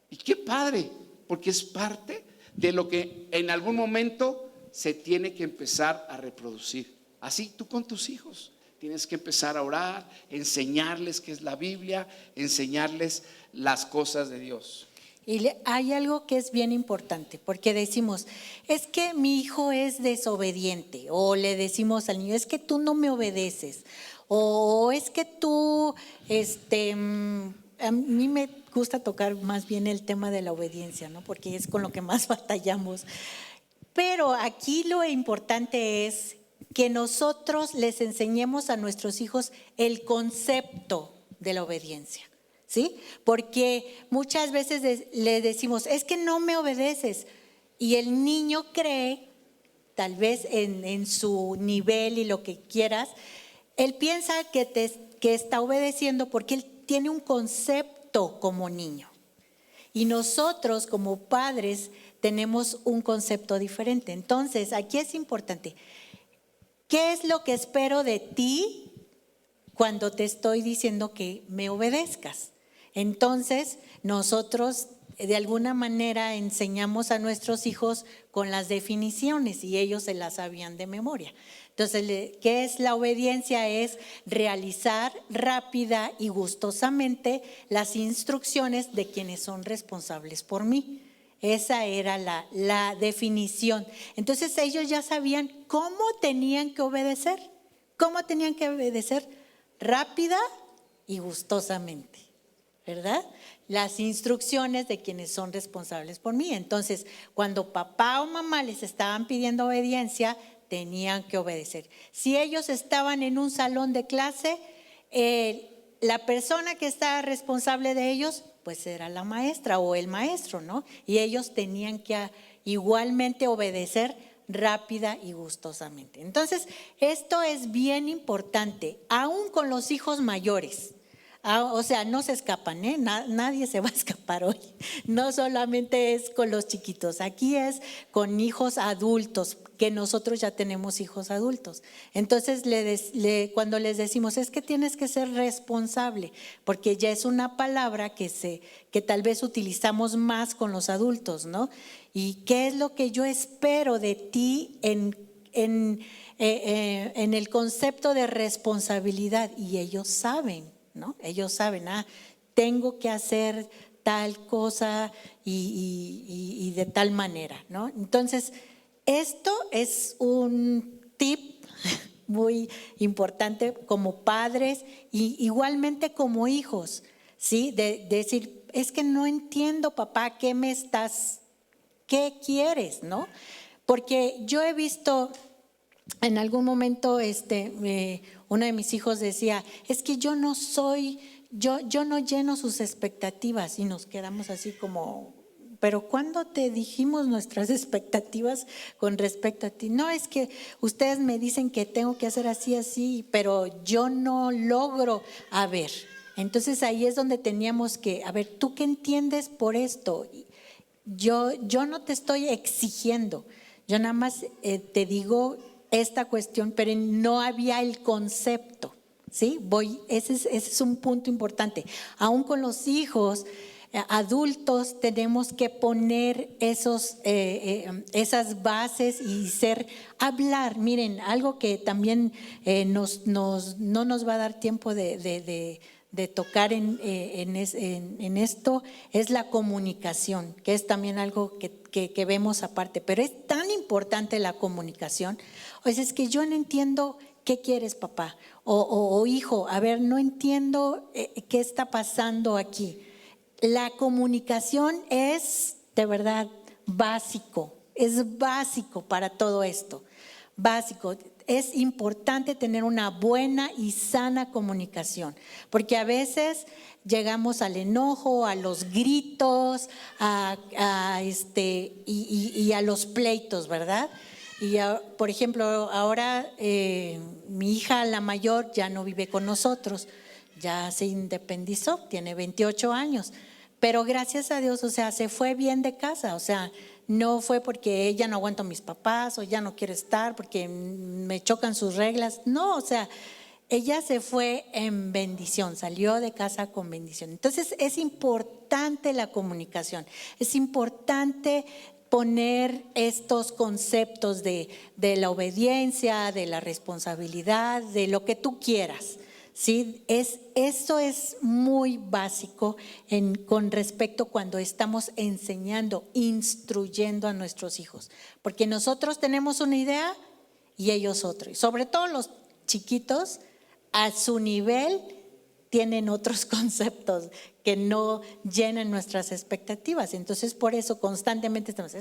Y qué padre, porque es parte de lo que en algún momento se tiene que empezar a reproducir. Así tú con tus hijos tienes que empezar a orar, enseñarles qué es la Biblia, enseñarles las cosas de Dios. Y hay algo que es bien importante, porque decimos, es que mi hijo es desobediente, o le decimos al niño, es que tú no me obedeces, o es que tú, a mí me gusta tocar más bien el tema de la obediencia, ¿no? Porque es con lo que más batallamos. Pero aquí lo importante es que nosotros les enseñemos a nuestros hijos el concepto de la obediencia. ¿Sí? Porque muchas veces le decimos, es que no me obedeces. Y el niño cree, tal vez en su nivel y lo que quieras, él piensa que está obedeciendo porque él tiene un concepto como niño. Y nosotros como padres tenemos un concepto diferente. Entonces, aquí es importante, ¿qué es lo que espero de ti cuando te estoy diciendo que me obedezcas? Entonces, nosotros de alguna manera enseñamos a nuestros hijos con las definiciones y ellos se las sabían de memoria. Entonces, ¿qué es la obediencia? Es realizar rápida y gustosamente las instrucciones de quienes son responsables por mí. Esa era la definición. Entonces, ellos ya sabían cómo tenían que obedecer. ¿Cómo tenían que obedecer? Rápida y gustosamente. ¿Verdad? Las instrucciones de quienes son responsables por mí. Entonces, cuando papá o mamá les estaban pidiendo obediencia, tenían que obedecer. Si ellos estaban en un salón de clase, la persona que estaba responsable de ellos, pues era la maestra o el maestro, ¿no? Y ellos tenían que igualmente obedecer rápida y gustosamente. Entonces, esto es bien importante, aún con los hijos mayores. O sea, no se escapan, ¿eh? Nadie se va a escapar hoy. No solamente es con los chiquitos, aquí es con hijos adultos, que nosotros ya tenemos hijos adultos. Entonces, cuando les decimos, es que tienes que ser responsable, porque ya es una palabra que tal vez utilizamos más con los adultos, ¿no? ¿Y qué es lo que yo espero de ti en el concepto de responsabilidad? Y ellos saben. ¿No? Ellos saben, tengo que hacer tal cosa y de tal manera, ¿no? Entonces, esto es un tip muy importante como padres y igualmente como hijos, ¿sí? De decir, es que no entiendo, papá, ¿qué quieres, no? Porque yo he visto en algún momento uno de mis hijos decía, es que yo no lleno sus expectativas, y nos quedamos así como, pero ¿cuándo te dijimos nuestras expectativas con respecto a ti? No, es que ustedes me dicen que tengo que hacer así, pero yo no logro. A ver, entonces ahí es donde teníamos que, a ver, ¿tú qué entiendes por esto? Yo no te estoy exigiendo, yo nada más te digo esta cuestión, pero no había el concepto, ¿sí? Ese es un punto importante. Aún con los hijos adultos tenemos que poner esas bases y hablar. Miren, algo que también no nos va a dar tiempo de tocar en esto es la comunicación, que es también algo que vemos aparte, pero es tan importante la comunicación. O sea, es que yo no entiendo qué quieres, papá, o hijo, a ver, no entiendo qué está pasando aquí. La comunicación es de verdad básico, es básico para todo esto, básico. Es importante tener una buena y sana comunicación, porque a veces llegamos al enojo, a los gritos, y a los pleitos, ¿verdad? Y por ejemplo, ahora mi hija, la mayor, ya no vive con nosotros, ya se independizó, tiene 28 años, pero gracias a Dios, o sea, se fue bien de casa, o sea, no fue porque ella no aguanto a mis papás o ya no quiere estar porque me chocan sus reglas, no, o sea, ella se fue en bendición, salió de casa con bendición. Entonces es importante la comunicación, es importante poner estos conceptos de la obediencia, de la responsabilidad, de lo que tú quieras. ¿Sí? Eso es muy básico con respecto cuando estamos enseñando, instruyendo a nuestros hijos. Porque nosotros tenemos una idea y ellos otra. Y sobre todo los chiquitos, a su nivel, tienen otros conceptos que no llenan nuestras expectativas. Entonces, por eso constantemente estamos,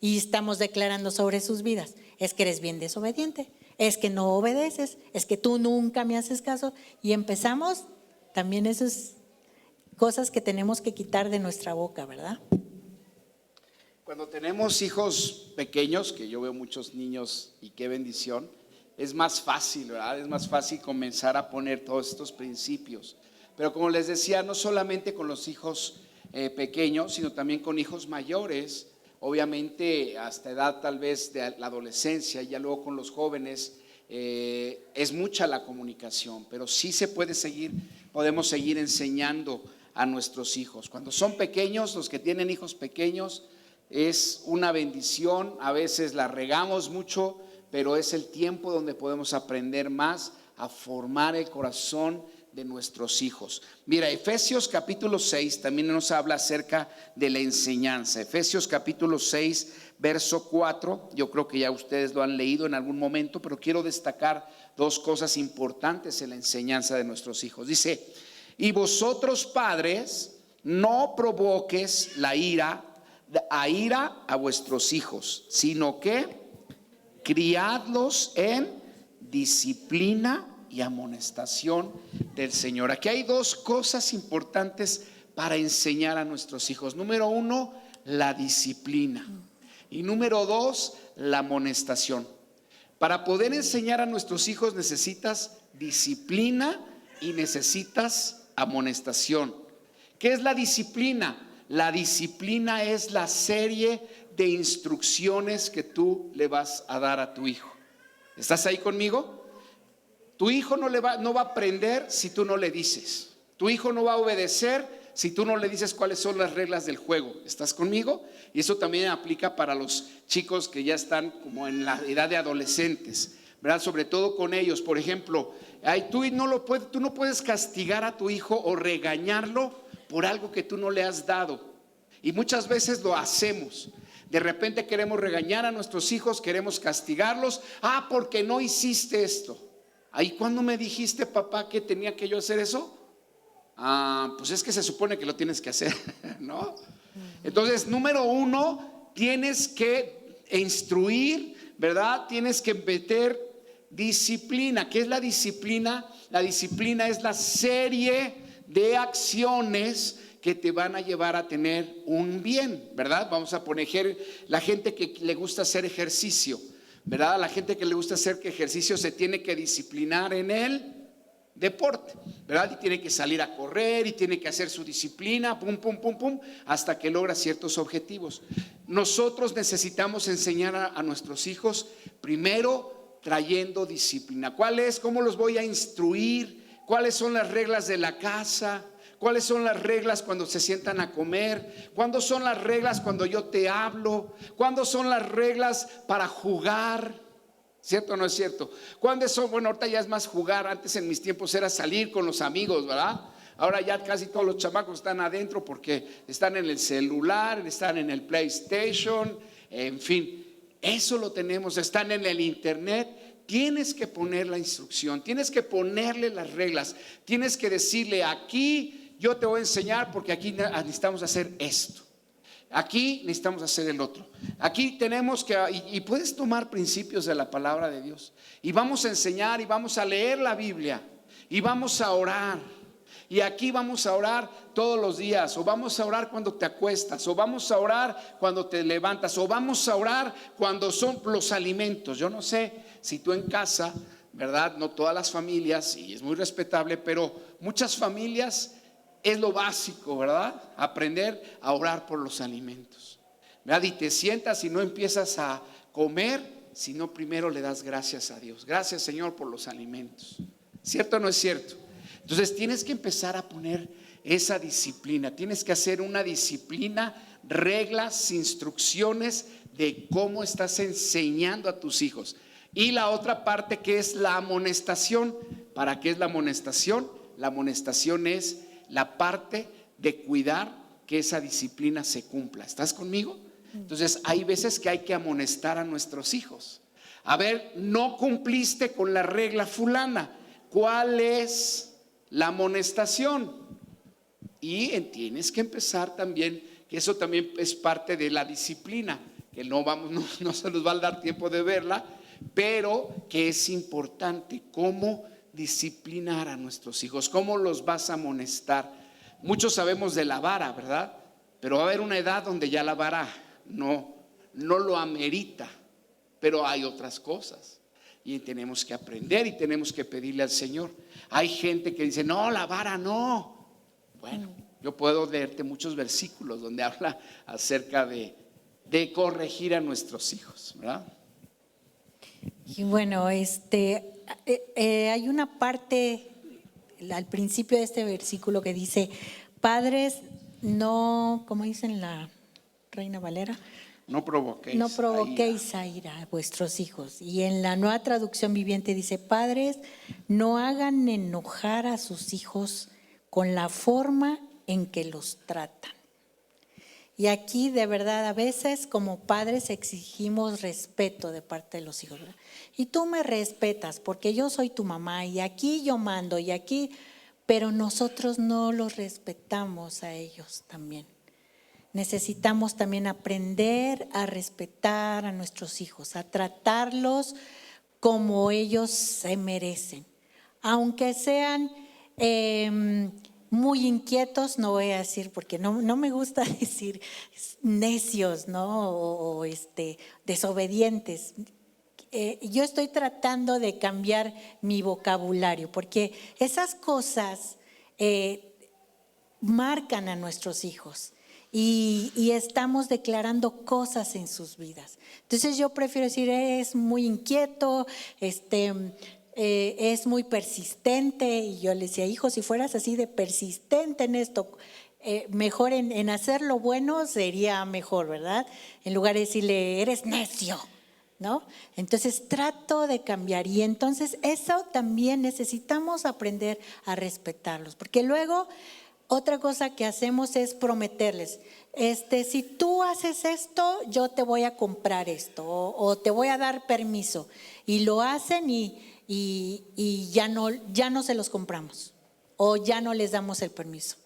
y estamos declarando sobre sus vidas, es que eres bien desobediente, es que no obedeces, es que tú nunca me haces caso. Y empezamos también esas cosas que tenemos que quitar de nuestra boca, ¿verdad? Cuando tenemos hijos pequeños, que yo veo muchos niños y qué bendición, es más fácil, ¿verdad? Es más fácil comenzar a poner todos estos principios. Pero como les decía, no solamente con los hijos pequeños, sino también con hijos mayores, obviamente hasta edad tal vez de la adolescencia, ya luego con los jóvenes, es mucha la comunicación, pero sí se puede podemos seguir enseñando a nuestros hijos. Cuando son pequeños, los que tienen hijos pequeños, es una bendición, a veces la regamos mucho, pero es el tiempo donde podemos aprender más a formar el corazón de nuestros hijos. Mira, Efesios capítulo 6 también nos habla acerca de la enseñanza. Efesios capítulo 6, verso 4, yo creo que ya ustedes lo han leído en algún momento, pero quiero destacar dos cosas importantes en la enseñanza de nuestros hijos. Dice: y vosotros padres, no provoques a ira a vuestros hijos, sino que criadlos en disciplina y amonestación del Señor. Aquí hay dos cosas importantes para enseñar a nuestros hijos. Número uno, la disciplina. Y número dos, la amonestación. Para poder enseñar a nuestros hijos necesitas disciplina y necesitas amonestación. ¿Qué es la disciplina? La disciplina es la serie de instrucciones que tú le vas a dar a tu hijo. ¿Estás ahí conmigo? Tu hijo no va a aprender si tú no le dices. Tu hijo no va a obedecer si tú no le dices cuáles son las reglas del juego. ¿Estás conmigo? Y eso también aplica para los chicos que ya están como en la edad de adolescentes, ¿verdad? Sobre todo con ellos. Por ejemplo, tú no puedes castigar a tu hijo o regañarlo por algo que tú no le has dado. Y muchas veces lo hacemos. De repente queremos regañar a nuestros hijos, queremos castigarlos. Porque no hiciste esto. ¿Ahí cuándo me dijiste, papá, que tenía que yo hacer eso? Pues es que se supone que lo tienes que hacer, ¿no? Entonces, número uno, tienes que instruir, ¿verdad? Tienes que meter disciplina. ¿Qué es la disciplina? La disciplina es la serie de acciones que te van a llevar a tener un bien, ¿verdad? Vamos a poner la gente que le gusta hacer ejercicio, ¿verdad? La gente que le gusta hacer ejercicio se tiene que disciplinar en el deporte, ¿verdad? Y tiene que salir a correr y tiene que hacer su disciplina, pum, pum, pum, pum, hasta que logra ciertos objetivos. Nosotros necesitamos enseñar a nuestros hijos primero trayendo disciplina. ¿Cómo los voy a instruir? ¿Cuáles son las reglas de la casa? ¿Cuáles son las reglas cuando se sientan a comer? ¿Cuándo son las reglas cuando yo te hablo? ¿Cuándo son las reglas para jugar? ¿Cierto o no es cierto? ¿Cuándo son? Bueno, ahorita ya es más jugar. Antes en mis tiempos era salir con los amigos, ¿verdad? Ahora ya casi todos los chamacos están adentro porque están en el celular, están en el PlayStation, en fin. Eso lo tenemos, están en el internet. Tienes que poner la instrucción, tienes que ponerle las reglas, tienes que decirle: aquí yo te voy a enseñar porque aquí necesitamos hacer esto, aquí necesitamos hacer el otro, aquí tenemos que, y puedes tomar principios de la palabra de Dios y vamos a enseñar y vamos a leer la Biblia y vamos a orar. Y aquí vamos a orar todos los días, o vamos a orar cuando te acuestas, o vamos a orar cuando te levantas, o vamos a orar cuando son los alimentos. Yo no sé si tú en casa, ¿verdad? No todas las familias, y es muy respetable, pero muchas familias es lo básico, ¿verdad? Aprender a orar por los alimentos, ¿verdad? Y te sientas y no empiezas a comer, sino primero le das gracias a Dios. Gracias, Señor, por los alimentos. ¿Cierto o no es cierto? Entonces tienes que empezar a poner esa disciplina. Tienes que hacer una disciplina, reglas, instrucciones de cómo estás enseñando a tus hijos. Y la otra parte que es la amonestación. ¿Para qué es la amonestación? La amonestación es la parte de cuidar que esa disciplina se cumpla. ¿Estás conmigo? Entonces hay veces que hay que amonestar a nuestros hijos. A ver, no cumpliste con la regla fulana. ¿Cuál es la amonestación? Y tienes que empezar también, que eso también es parte de la disciplina, que no se nos va a dar tiempo de verla, pero que es importante cómo disciplinar a nuestros hijos, cómo los vas a amonestar. Muchos sabemos de la vara, ¿verdad? Pero va a haber una edad donde ya la vara no lo amerita, pero hay otras cosas y tenemos que aprender y tenemos que pedirle al Señor. Hay gente que dice, no, la vara no. Bueno, yo puedo leerte muchos versículos donde habla acerca de corregir a nuestros hijos, ¿verdad? Y bueno, hay una parte al principio de este versículo que dice, padres, no, como dice en la Reina Valera, no provoquéis a ira a vuestros hijos. Y en la Nueva Traducción Viviente dice, padres, no hagan enojar a sus hijos con la forma en que los tratan. Y aquí de verdad a veces como padres exigimos respeto de parte de los hijos, ¿verdad? Y tú me respetas porque yo soy tu mamá y aquí yo mando y aquí, pero nosotros no los respetamos a ellos también. Necesitamos también aprender a respetar a nuestros hijos, a tratarlos como ellos se merecen. Aunque sean muy inquietos, no voy a decir, porque no me gusta decir necios, ¿no? O desobedientes. Yo estoy tratando de cambiar mi vocabulario, porque esas cosas marcan a nuestros hijos. Y estamos declarando cosas en sus vidas. Entonces yo prefiero decir, es muy inquieto, es muy persistente. Y yo le decía, hijo, si fueras así de persistente en esto, mejor en hacer lo bueno sería mejor, ¿verdad? En lugar de decirle, eres necio, ¿no? Entonces trato de cambiar. Y entonces eso también necesitamos aprender a respetarlos, porque luego otra cosa que hacemos es prometerles, si tú haces esto, yo te voy a comprar esto o te voy a dar permiso. Y lo hacen y ya no se los compramos o ya no les damos el permiso.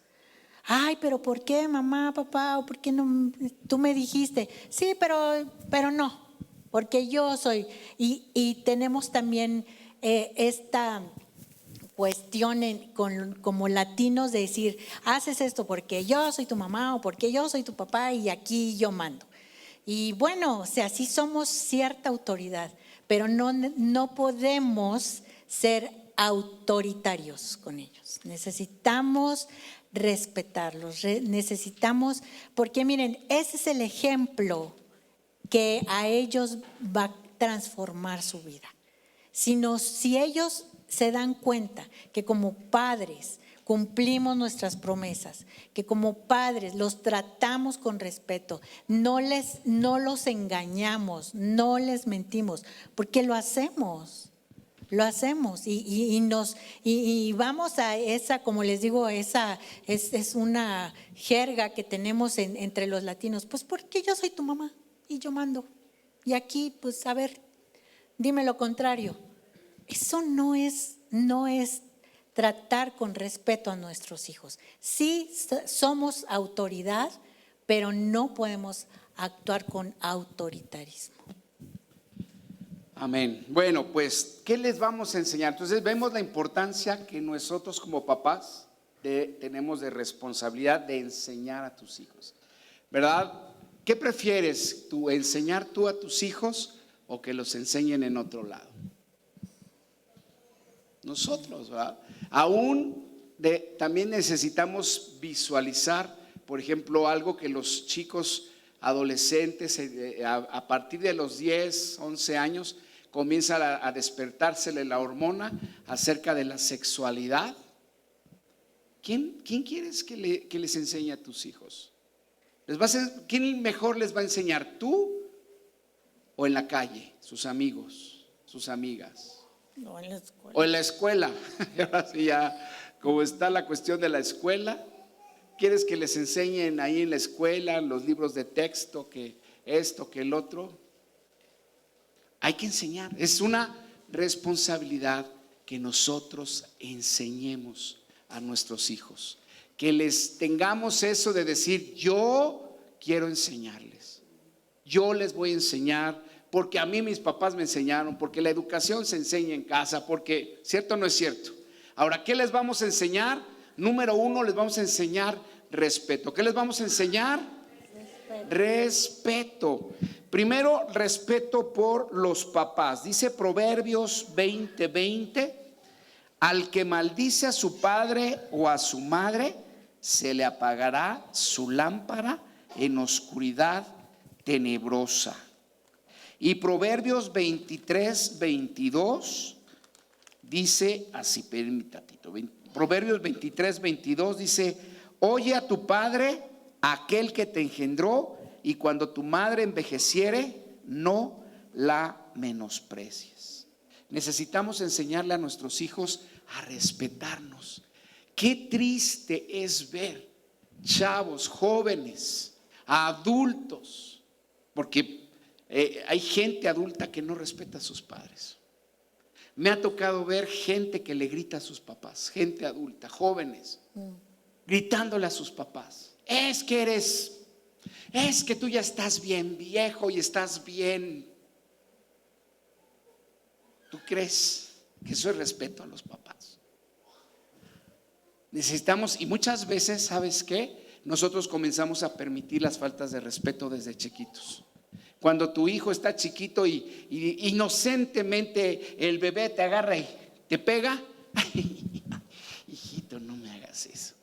Ay, pero ¿por qué, mamá, papá? ¿O por qué no? Tú me dijiste, sí, pero no, porque yo soy. Y tenemos también esta cuestión como latinos de decir, haces esto porque yo soy tu mamá o porque yo soy tu papá y aquí yo mando. Y bueno, o sea, sí somos cierta autoridad, pero no podemos ser autoritarios con ellos. Necesitamos respetarlos, necesitamos, porque miren, ese es el ejemplo que a ellos va a transformar su vida. Si ellos se dan cuenta que como padres cumplimos nuestras promesas, que como padres los tratamos con respeto, no los engañamos, no les mentimos, porque lo hacemos y vamos a esa, como les digo, esa es una jerga que tenemos entre los latinos, pues porque yo soy tu mamá y yo mando, y aquí pues a ver, dime lo contrario. Eso no es tratar con respeto a nuestros hijos. Sí somos autoridad, pero no podemos actuar con autoritarismo. Amén. Bueno, pues, ¿qué les vamos a enseñar? Entonces vemos la importancia que nosotros como papás tenemos de responsabilidad de enseñar a tus hijos, ¿verdad? ¿Qué prefieres tú, enseñar tú a tus hijos o que los enseñen en otro lado? Nosotros, ¿verdad? También necesitamos visualizar, por ejemplo, algo que los chicos adolescentes a partir de los 10, 11 años comienza a despertársele la hormona acerca de la sexualidad ¿Quién quieres que les enseñe a tus hijos? ¿Quién mejor les va a enseñar, tú o en la calle, sus amigos, sus amigas? No, en la escuela. O en la escuela. Ahora sí, ya, como está la cuestión de la escuela, ¿quieres que les enseñen ahí en la escuela los libros de texto, que esto, que el otro? Hay que enseñar. Es una responsabilidad que nosotros enseñemos a nuestros hijos, que les tengamos eso de decir: yo quiero enseñarles, yo les voy a enseñar, porque a mí mis papás me enseñaron, porque la educación se enseña en casa, porque, ¿cierto o no es cierto? Ahora, ¿qué les vamos a enseñar? Número 1, les vamos a enseñar respeto. ¿Qué les vamos a enseñar? Respeto. Primero, respeto por los papás. Dice Proverbios 20:20: al que maldice a su padre o a su madre, se le apagará su lámpara en oscuridad tenebrosa. Y Proverbios 23:22 dice así, Proverbios 23:22 dice: oye a tu padre, aquel que te engendró, y cuando tu madre envejeciere, no la menosprecies. Necesitamos enseñarle a nuestros hijos a respetarnos. Qué triste es ver chavos, jóvenes, adultos, porque hay gente adulta que no respeta a sus padres. Me ha tocado ver gente que le grita a sus papás, gente adulta, jóvenes, gritándole a sus papás: es que tú ya estás bien viejo y estás bien. ¿Tú crees que eso es respeto a los papás? Necesitamos, y muchas veces, ¿sabes qué? Nosotros comenzamos a permitir las faltas de respeto desde chiquitos. Cuando tu hijo está chiquito y inocentemente el bebé te agarra y te pega, hijito, no me hagas eso.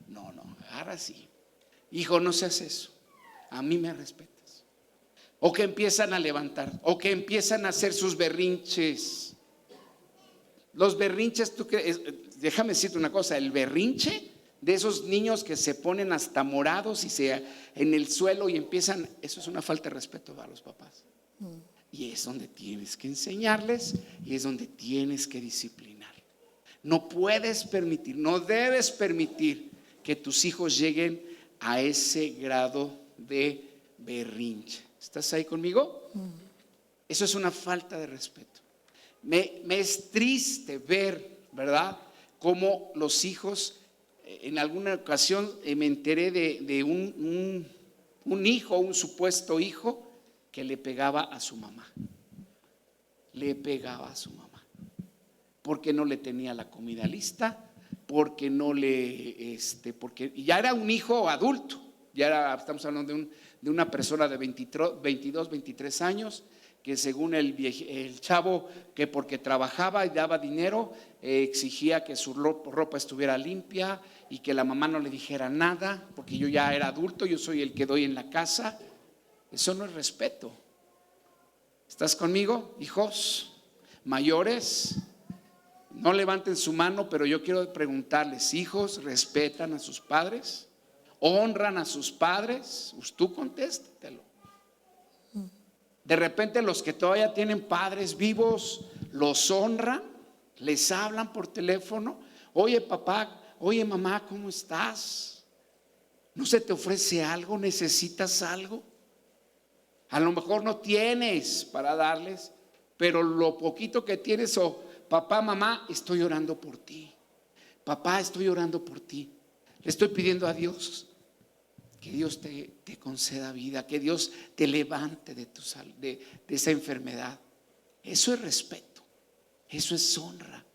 No, agarra así. Hijo, no seas eso. A mí me respetas. O que empiezan a levantar, o que empiezan a hacer sus berrinches. Los berrinches, déjame decirte una cosa: el berrinche de esos niños que se ponen hasta morados y en el suelo y empiezan, eso es una falta de respeto a los papás. Y es donde tienes que enseñarles y es donde tienes que disciplinar. No puedes permitir, no debes permitir que tus hijos lleguen a ese grado de berrinche. ¿Estás ahí conmigo? Eso es una falta de respeto. Me es triste ver, ¿verdad?, cómo los hijos, en alguna ocasión me enteré de un hijo, un supuesto hijo, que le pegaba a su mamá. Le pegaba a su mamá porque no le tenía la comida lista, porque porque ya era un hijo adulto. Estamos hablando de una persona de 22, 23 años, que según el chavo, que porque trabajaba y daba dinero, exigía que su ropa estuviera limpia y que la mamá no le dijera nada, porque yo ya era adulto, yo soy el que doy en la casa. Eso no es respeto. ¿Estás conmigo, hijos mayores? No levanten su mano, pero yo quiero preguntarles: hijos, ¿respetan a sus padres? ¿Honran a sus padres? Pues tú contéstatelo. De repente los que todavía tienen padres vivos los honran, les hablan por teléfono: oye papá, oye mamá, ¿cómo estás? ¿No se te ofrece algo? ¿Necesitas algo? A lo mejor no tienes para darles, pero lo poquito que tienes, papá, mamá, estoy orando por ti. Papá, estoy orando por ti. Le estoy pidiendo a Dios que Dios te conceda vida, que Dios te levante de esa enfermedad. Eso es respeto, eso es honra.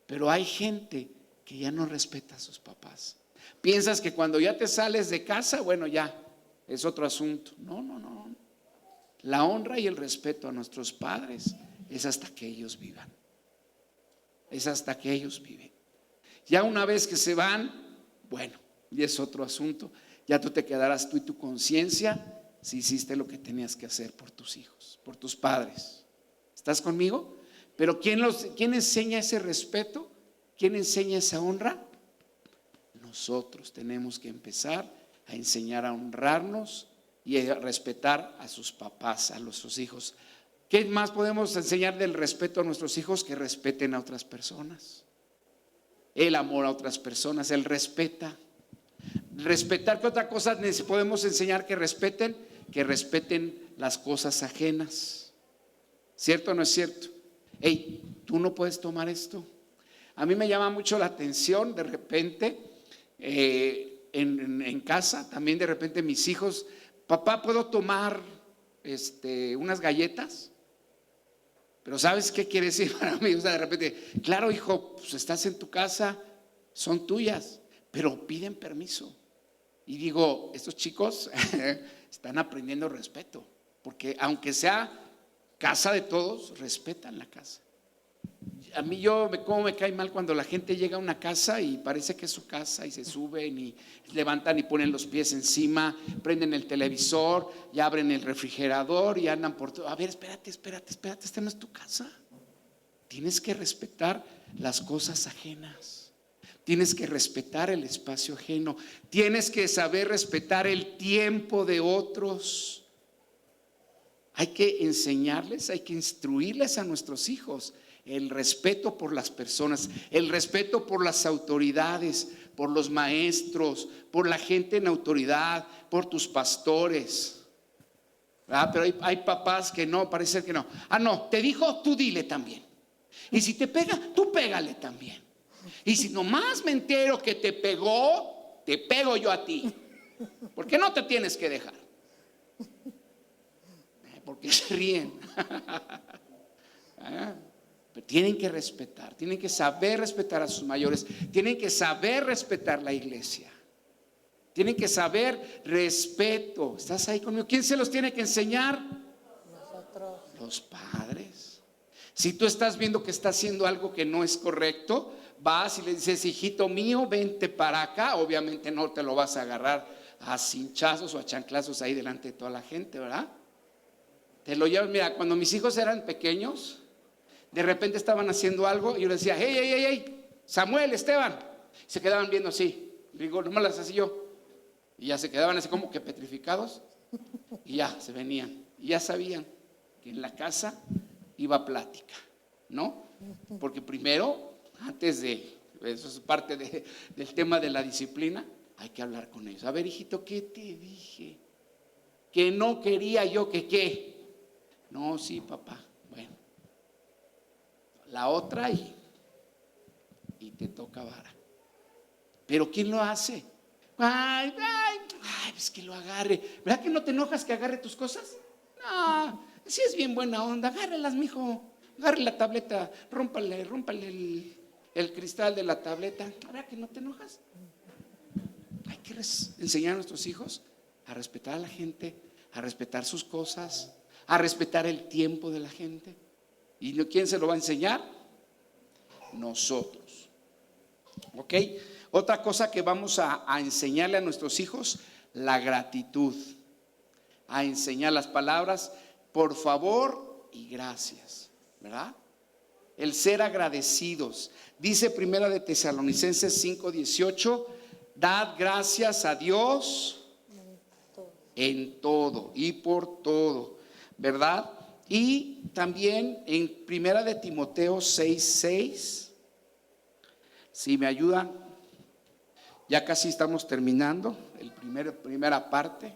Pero hay gente que ya no respeta a sus papás. Piensas que cuando ya te sales de casa, bueno, ya es otro asunto. No. La honra y el respeto a nuestros padres es hasta que ellos vivan. Es hasta que ellos viven. Ya una vez que se van, bueno, y es otro asunto. Ya tú te quedarás, tú y tu conciencia, si hiciste lo que tenías que hacer por tus hijos, por tus padres. ¿Estás conmigo? Pero ¿quién enseña ese respeto? ¿Quién enseña esa honra? nosotros tenemos que empezar a enseñar a honrarnos y a respetar a sus papás, a nuestros hijos. ¿Qué más podemos enseñar del respeto a nuestros hijos? Que respeten a otras personas. El amor a otras personas, el respetar. ¿Qué otra cosa podemos enseñar que respeten? Que respeten las cosas ajenas. ¿Cierto o no es cierto? Hey, tú no puedes tomar esto. A mí me llama mucho la atención de repente en casa, también de repente mis hijos, papá, ¿puedo tomar unas galletas? Pero ¿sabes qué quiere decir para mí? O sea, de repente, claro, hijo, pues estás en tu casa, son tuyas, pero piden permiso. Y digo, estos chicos están aprendiendo respeto, porque aunque sea casa de todos, respetan la casa. A mí cómo me cae mal cuando la gente llega a una casa y parece que es su casa y se suben y levantan y ponen los pies encima, prenden el televisor y abren el refrigerador y andan por todo. A ver, espérate, esta no es tu casa. Tienes que respetar las cosas ajenas. Tienes que respetar el espacio ajeno. Tienes que saber respetar el tiempo de otros. Hay que enseñarles, hay que instruirles a nuestros hijos el respeto por las personas, el respeto por las autoridades, por los maestros, por la gente en autoridad, por tus pastores. Pero hay papás que no, parece que no. No, te dijo, tú dile también. Y si te pega, tú pégale también. Y si nomás me entero que te pegó, te pego yo a ti. Porque no te tienes que dejar. Porque se ríen. Pero tienen que respetar, tienen que saber respetar a sus mayores, tienen que saber respetar la iglesia, tienen que saber respeto. ¿Estás ahí conmigo? ¿Quién se los tiene que enseñar? Nosotros. Los padres. Si tú estás viendo que está haciendo algo que no es correcto, vas y le dices, hijito mío, vente para acá. Obviamente no te lo vas a agarrar a cinchazos o a chanclazos ahí delante de toda la gente, ¿verdad? Te lo llevas. Mira, cuando mis hijos eran pequeños, de repente estaban haciendo algo y yo les decía, hey, Samuel, Esteban. Se quedaban viendo así. Le digo, nomás las hacía yo. Y ya se quedaban así como que petrificados. Y ya se venían. Y ya sabían que en la casa iba plática, ¿no? Porque primero, antes de, eso es parte del tema de la disciplina, hay que hablar con ellos. A ver, hijito, ¿qué te dije? Que no quería yo que qué. No, sí, papá. Bueno. La otra y te toca vara. Pero ¿quién lo hace? Ay, pues que lo agarre. ¿Verdad que no te enojas que agarre tus cosas? No, si es bien buena onda, agárrelas, mijo. Agarre la tableta, rómpale el cristal de la tableta. ¿Verdad que no te enojas? Hay que enseñar a nuestros hijos a respetar a la gente, a respetar sus cosas, a respetar el tiempo de la gente. ¿Y quién se lo va a enseñar? Nosotros. ¿Ok? Otra cosa que vamos a enseñarle a nuestros hijos, la gratitud. A enseñar las palabras, por favor y gracias, ¿verdad? El ser agradecidos. Dice Primera de Tesalonicenses 5:18, dad gracias a Dios en todo y por todo, ¿verdad? Y también en Primera de Timoteo 6:6, si me ayudan, ya casi estamos terminando primera parte.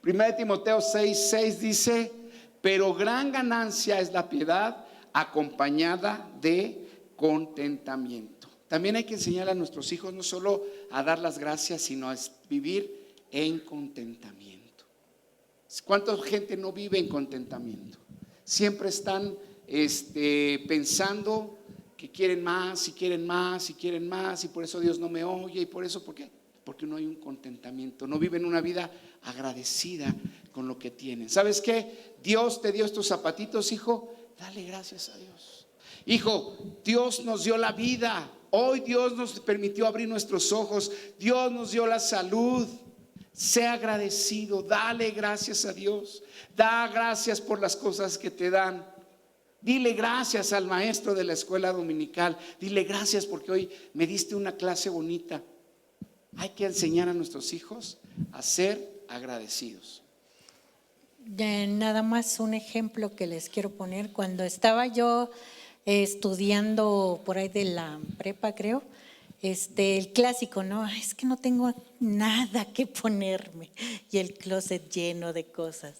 Primera de Timoteo 6:6 dice, pero gran ganancia es la piedad acompañada de contentamiento. También hay que enseñar a nuestros hijos no solo a dar las gracias, sino a vivir en contentamiento. ¿Cuánta gente no vive en contentamiento? Siempre están pensando que quieren más y quieren más y quieren más, y por eso Dios no me oye, y por eso, ¿por qué? Porque no hay un contentamiento, no viven una vida agradecida con lo que tienen. ¿Sabes qué? Dios te dio estos zapatitos, hijo, dale gracias a Dios. Hijo, Dios nos dio la vida, hoy Dios nos permitió abrir nuestros ojos, Dios nos dio la salud. Sea agradecido, dale gracias a Dios, da gracias por las cosas que te dan. Dile gracias al maestro de la escuela dominical. Dile gracias porque hoy me diste una clase bonita. Hay que enseñar a nuestros hijos a ser agradecidos. Nada más un ejemplo que les quiero poner. Cuando estaba yo estudiando por ahí de la prepa, creo, el clásico, ¿no? Ay, es que no tengo nada que ponerme y el closet lleno de cosas.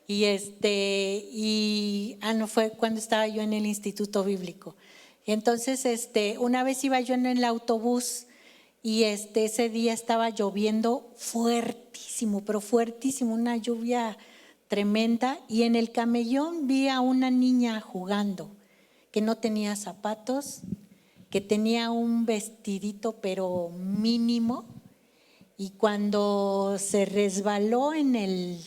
No fue cuando estaba yo en el Instituto Bíblico. Y entonces, una vez iba yo en el autobús y ese día estaba lloviendo fuertísimo, pero fuertísimo, una lluvia tremenda. Y en el camellón vi a una niña jugando que no tenía zapatos, que tenía un vestidito pero mínimo, y cuando se resbaló en el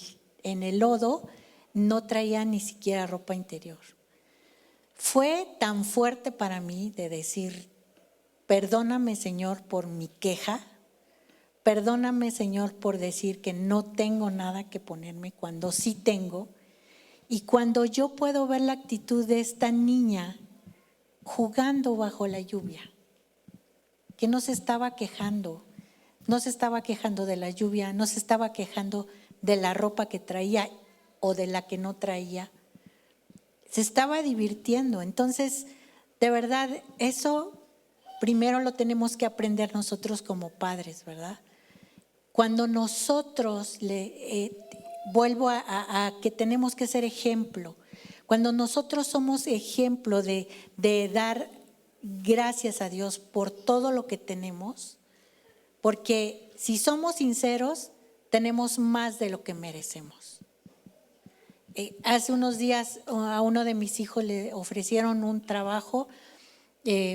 lodo no traía ni siquiera ropa interior. Fue tan fuerte para mí de decir: perdóname, Señor, por mi queja, perdóname, Señor, por decir que no tengo nada que ponerme cuando sí tengo. Y cuando yo puedo ver la actitud de esta niña jugando bajo la lluvia, que no se estaba quejando, no se estaba quejando de la lluvia, no se estaba quejando de la ropa que traía o de la que no traía, se estaba divirtiendo. Entonces, de verdad, eso primero lo tenemos que aprender nosotros como padres, ¿verdad? Cuando nosotros vuelvo a que tenemos que ser ejemplo. Cuando nosotros somos ejemplo de dar gracias a Dios por todo lo que tenemos, porque si somos sinceros, tenemos más de lo que merecemos. Hace unos días a uno de mis hijos le ofrecieron un trabajo,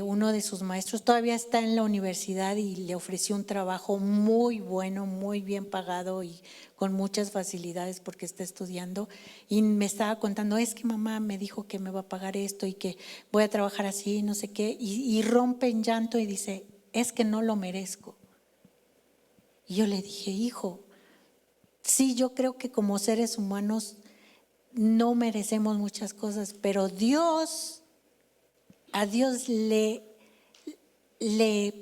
uno de sus maestros todavía está en la universidad y le ofreció un trabajo muy bueno, muy bien pagado y con muchas facilidades porque está estudiando, y me estaba contando: es que mamá me dijo que me va a pagar esto y que voy a trabajar así, no sé qué, y rompe en llanto y dice: es que no lo merezco. Y yo le dije: hijo, sí, yo creo que como seres humanos no merecemos muchas cosas, pero a Dios le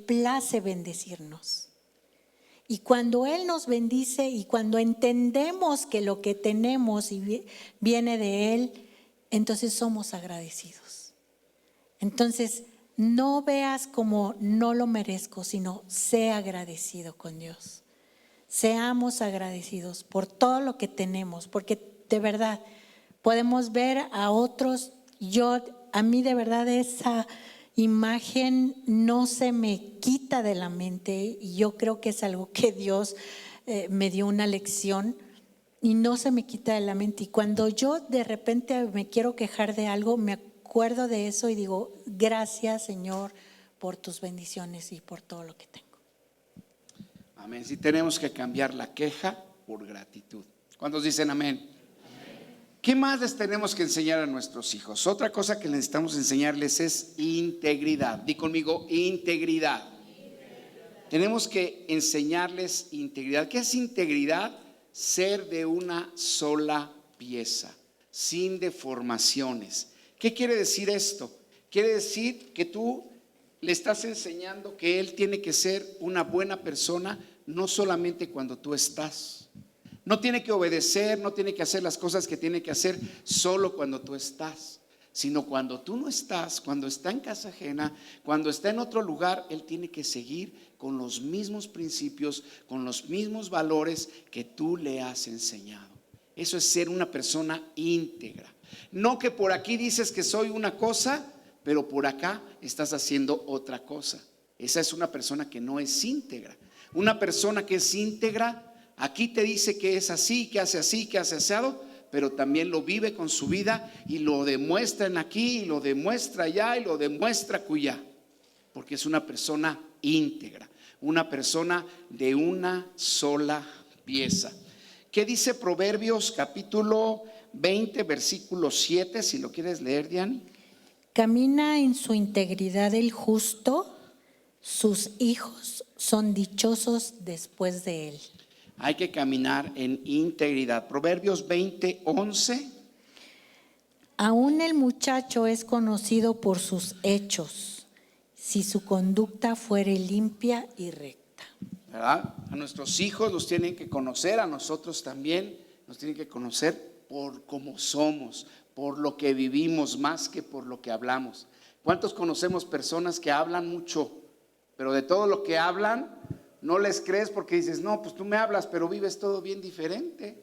place bendecirnos. Y cuando Él nos bendice y cuando entendemos que lo que tenemos viene de Él, entonces somos agradecidos. Entonces, no veas como no lo merezco, sino sé agradecido con Dios. Seamos agradecidos por todo lo que tenemos, porque de verdad podemos ver a otros. A mí de verdad esa imagen no se me quita de la mente, y yo creo que es algo que Dios me dio una lección y no se me quita de la mente. Y cuando yo de repente me quiero quejar de algo, me acuerdo de eso y digo: gracias, Señor, por tus bendiciones y por todo lo que tengo. Amén. Sí, tenemos que cambiar la queja por gratitud. ¿Cuántos dicen amén? ¿Qué más les tenemos que enseñar a nuestros hijos? Otra cosa que necesitamos enseñarles es integridad. Di conmigo: integridad. Tenemos que enseñarles integridad. ¿Qué es integridad? Ser de una sola pieza, sin deformaciones. ¿Qué quiere decir esto? Quiere decir que tú le estás enseñando que él tiene que ser una buena persona, no solamente cuando tú estás. No tiene que obedecer, no tiene que hacer las cosas que tiene que hacer solo cuando tú estás, sino cuando tú no estás, cuando está en casa ajena, cuando está en otro lugar, él tiene que seguir con los mismos principios, con los mismos valores que tú le has enseñado. Eso es ser una persona íntegra. No que por aquí dices que soy una cosa, pero por acá estás haciendo otra cosa. Esa es una persona que no es íntegra. Una persona que es íntegra, aquí te dice que es así, que hace asado, pero también lo vive con su vida y lo demuestra en aquí, y lo demuestra allá, y lo demuestra acullá, porque es una persona íntegra, una persona de una sola pieza. ¿Qué dice Proverbios capítulo 20, versículo 7? Si lo quieres leer, Diane. Camina en su integridad el justo, sus hijos son dichosos después de él. Hay que caminar en integridad. Proverbios 20, 11. Aún el muchacho es conocido por sus hechos, si su conducta fuere limpia y recta. ¿Verdad? A nuestros hijos los tienen que conocer, a nosotros también nos tienen que conocer por cómo somos, por lo que vivimos más que por lo que hablamos. ¿Cuántos conocemos personas que hablan mucho, pero de todo lo que hablan no les crees porque dices, no, pues tú me hablas, pero vives todo bien diferente?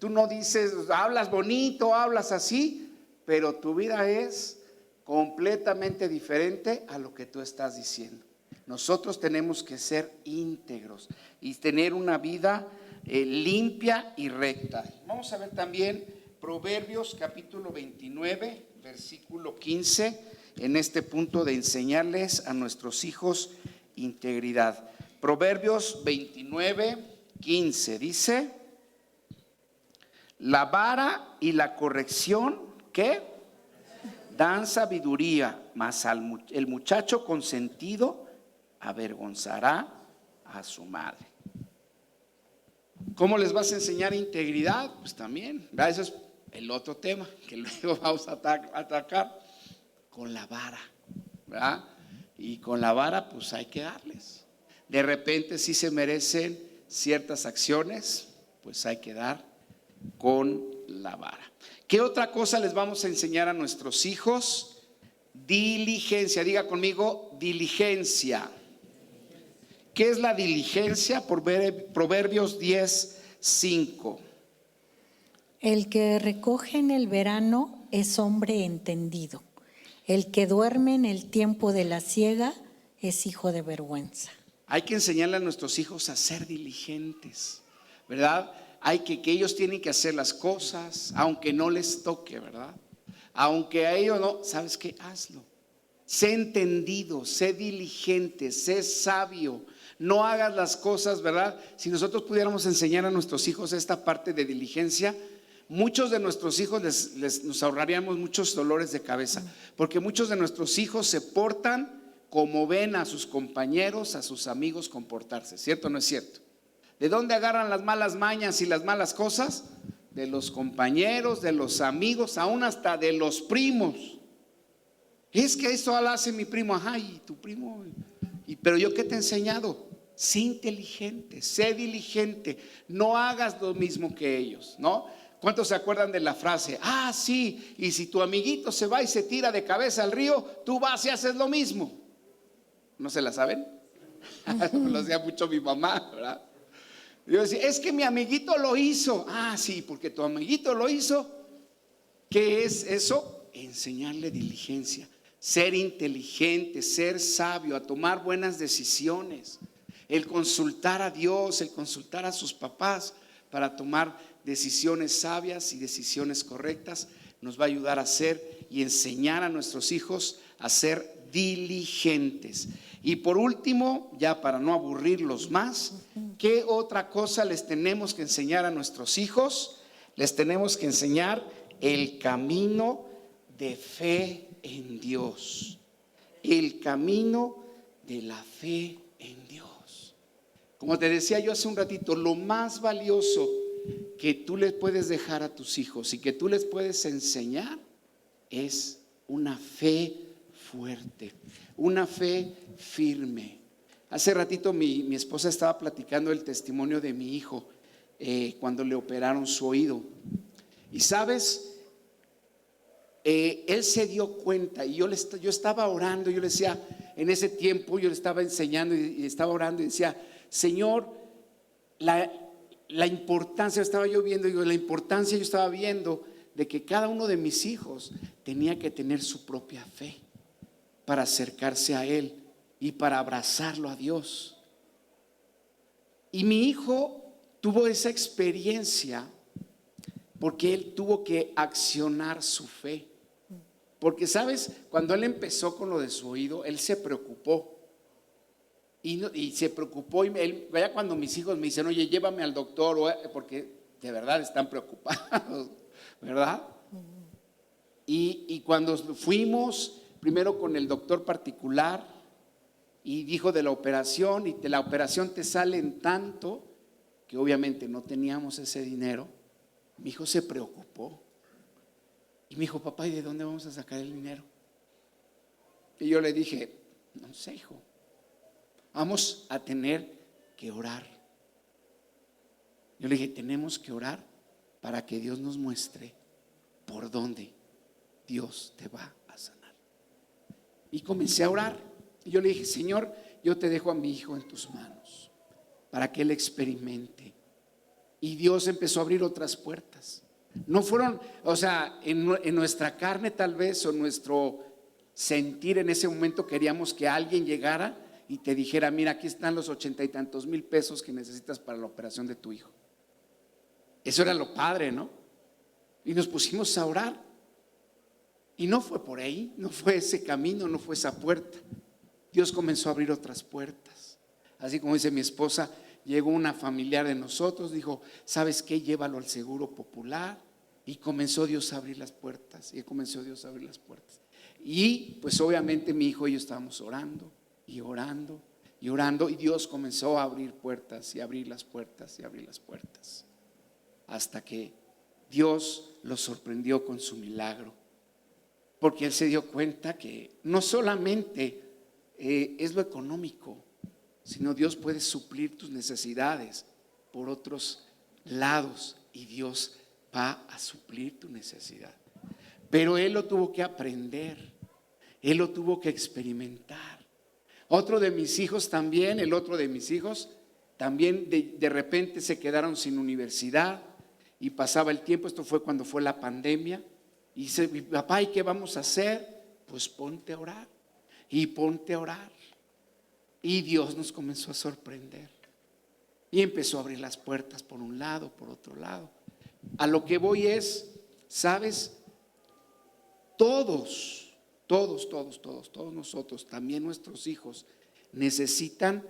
Tú no dices, hablas bonito, hablas así, pero tu vida es completamente diferente a lo que tú estás diciendo. Nosotros tenemos que ser íntegros y tener una vida limpia y recta. Vamos a ver también Proverbios capítulo 29, versículo 15, en este punto de enseñarles a nuestros hijos integridad. Proverbios 29, 15 dice: la vara y la corrección, ¿qué? Dan sabiduría, mas el muchacho consentido avergonzará a su madre. ¿Cómo les vas a enseñar integridad? Pues también, ¿verdad? Eso es el otro tema que luego vamos a atacar con la vara, ¿verdad? Y con la vara pues hay que darles. De repente si se merecen ciertas acciones, pues hay que dar con la vara. ¿Qué otra cosa les vamos a enseñar a nuestros hijos? Diligencia. Diga conmigo, diligencia. ¿Qué es la diligencia? Proverbios 10, 5. El que recoge en el verano es hombre entendido. El que duerme en el tiempo de la siega es hijo de vergüenza. Hay que enseñarle a nuestros hijos a ser diligentes, ¿verdad? Hay que ellos tienen que hacer las cosas, aunque no les toque, ¿verdad? Aunque a ellos no, ¿sabes qué? Hazlo. Sé entendido, sé diligente, sé sabio. No hagas las cosas, ¿verdad? Si nosotros pudiéramos enseñar a nuestros hijos esta parte de diligencia, muchos de nuestros hijos nos ahorraríamos muchos dolores de cabeza, porque muchos de nuestros hijos se portan como ven a sus compañeros, a sus amigos comportarse. ¿Cierto o no es cierto? ¿De dónde agarran las malas mañas y las malas cosas? De los compañeros, de los amigos, aún hasta de los primos. Es que eso lo hace mi primo. Ajá, y tu primo. Pero yo, ¿qué te he enseñado? Sé inteligente, sé diligente, no hagas lo mismo que ellos, ¿no? ¿Cuántos se acuerdan de la frase? Ah, sí, y si tu amiguito se va y se tira de cabeza al río, tú vas y haces lo mismo. ¿No se la saben? Lo hacía mucho mi mamá, ¿verdad? Yo decía, es que mi amiguito lo hizo. Ah, sí, porque tu amiguito lo hizo. ¿Qué es eso? Enseñarle diligencia, ser inteligente, ser sabio, a tomar buenas decisiones, el consultar a Dios, el consultar a sus papás para tomar decisiones sabias y decisiones correctas, nos va a ayudar a ser y enseñar a nuestros hijos a ser diligentes. Y por último, ya para no aburrirlos más, ¿qué otra cosa les tenemos que enseñar a nuestros hijos? Les tenemos que enseñar el camino de fe en Dios, el camino de la fe en Dios. Como te decía yo hace un ratito, lo más valioso que tú les puedes dejar a tus hijos y que tú les puedes enseñar es una fe fuerte, una fe firme. Hace ratito mi esposa estaba platicando el testimonio de mi hijo cuando le operaron su oído. Y sabes, él se dio cuenta y yo estaba orando, yo le decía, en ese tiempo yo le estaba enseñando y estaba orando y decía, Señor, la importancia, estaba yo viendo, digo, la importancia yo estaba viendo de que cada uno de mis hijos tenía que tener su propia fe para acercarse a Él y para abrazarlo a Dios. Y mi hijo tuvo esa experiencia porque él tuvo que accionar su fe. Porque sabes, cuando él empezó con lo de su oído, él se preocupó. Y se preocupó, y vaya cuando mis hijos me dicen, oye, llévame al doctor, porque de verdad están preocupados, ¿verdad? Y cuando fuimos primero con el doctor particular y dijo de la operación, y de la operación te salen tanto, que obviamente no teníamos ese dinero, mi hijo se preocupó. Y me dijo, papá, ¿y de dónde vamos a sacar el dinero? Y yo le dije, no sé, hijo, vamos a tener que orar. Yo le dije, tenemos que orar para que Dios nos muestre por dónde Dios te va a sanar. Y comencé a orar. Y yo le dije, Señor, yo te dejo a mi hijo en tus manos para que él experimente. Y Dios empezó a abrir otras puertas. No fueron, o sea, en nuestra carne tal vez, o nuestro sentir en ese momento, queríamos que alguien llegara y te dijera, mira, aquí están los 80 y tantos mil pesos que necesitas para la operación de tu hijo. Eso era lo padre, ¿no? Y nos pusimos a orar. Y no fue por ahí, no fue ese camino, no fue esa puerta. Dios comenzó a abrir otras puertas. Así como dice mi esposa, llegó una familiar de nosotros, dijo, ¿sabes qué? Llévalo al Seguro Popular. Y comenzó Dios a abrir las puertas. Y comenzó Dios a abrir las puertas. Y pues obviamente mi hijo y yo estábamos orando y orando y orando. Y Dios comenzó a abrir puertas y abrir las puertas y abrir las puertas. Hasta que Dios lo sorprendió con su milagro. Porque él se dio cuenta que no solamente es lo económico, sino Dios puede suplir tus necesidades por otros lados y Dios va a suplir tu necesidad. Pero él lo tuvo que aprender, él lo tuvo que experimentar. Otro de mis hijos también, el otro de mis hijos también de repente se quedaron sin universidad y pasaba el tiempo. Esto fue cuando fue la pandemia. Y dice, papá, ¿y qué vamos a hacer? Pues ponte a orar y ponte a orar. Y Dios nos comenzó a sorprender y empezó a abrir las puertas por un lado, por otro lado. A lo que voy es, ¿sabes? Todos nosotros, también nuestros hijos, necesitan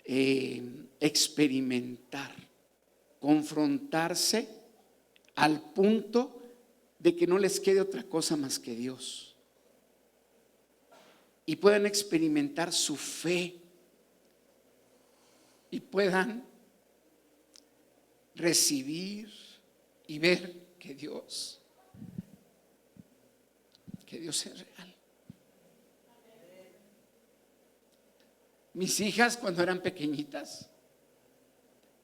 experimentar, confrontarse al punto de que no les quede otra cosa más que Dios y puedan experimentar su fe y puedan recibir y ver que Dios es real. Mis hijas cuando eran pequeñitas,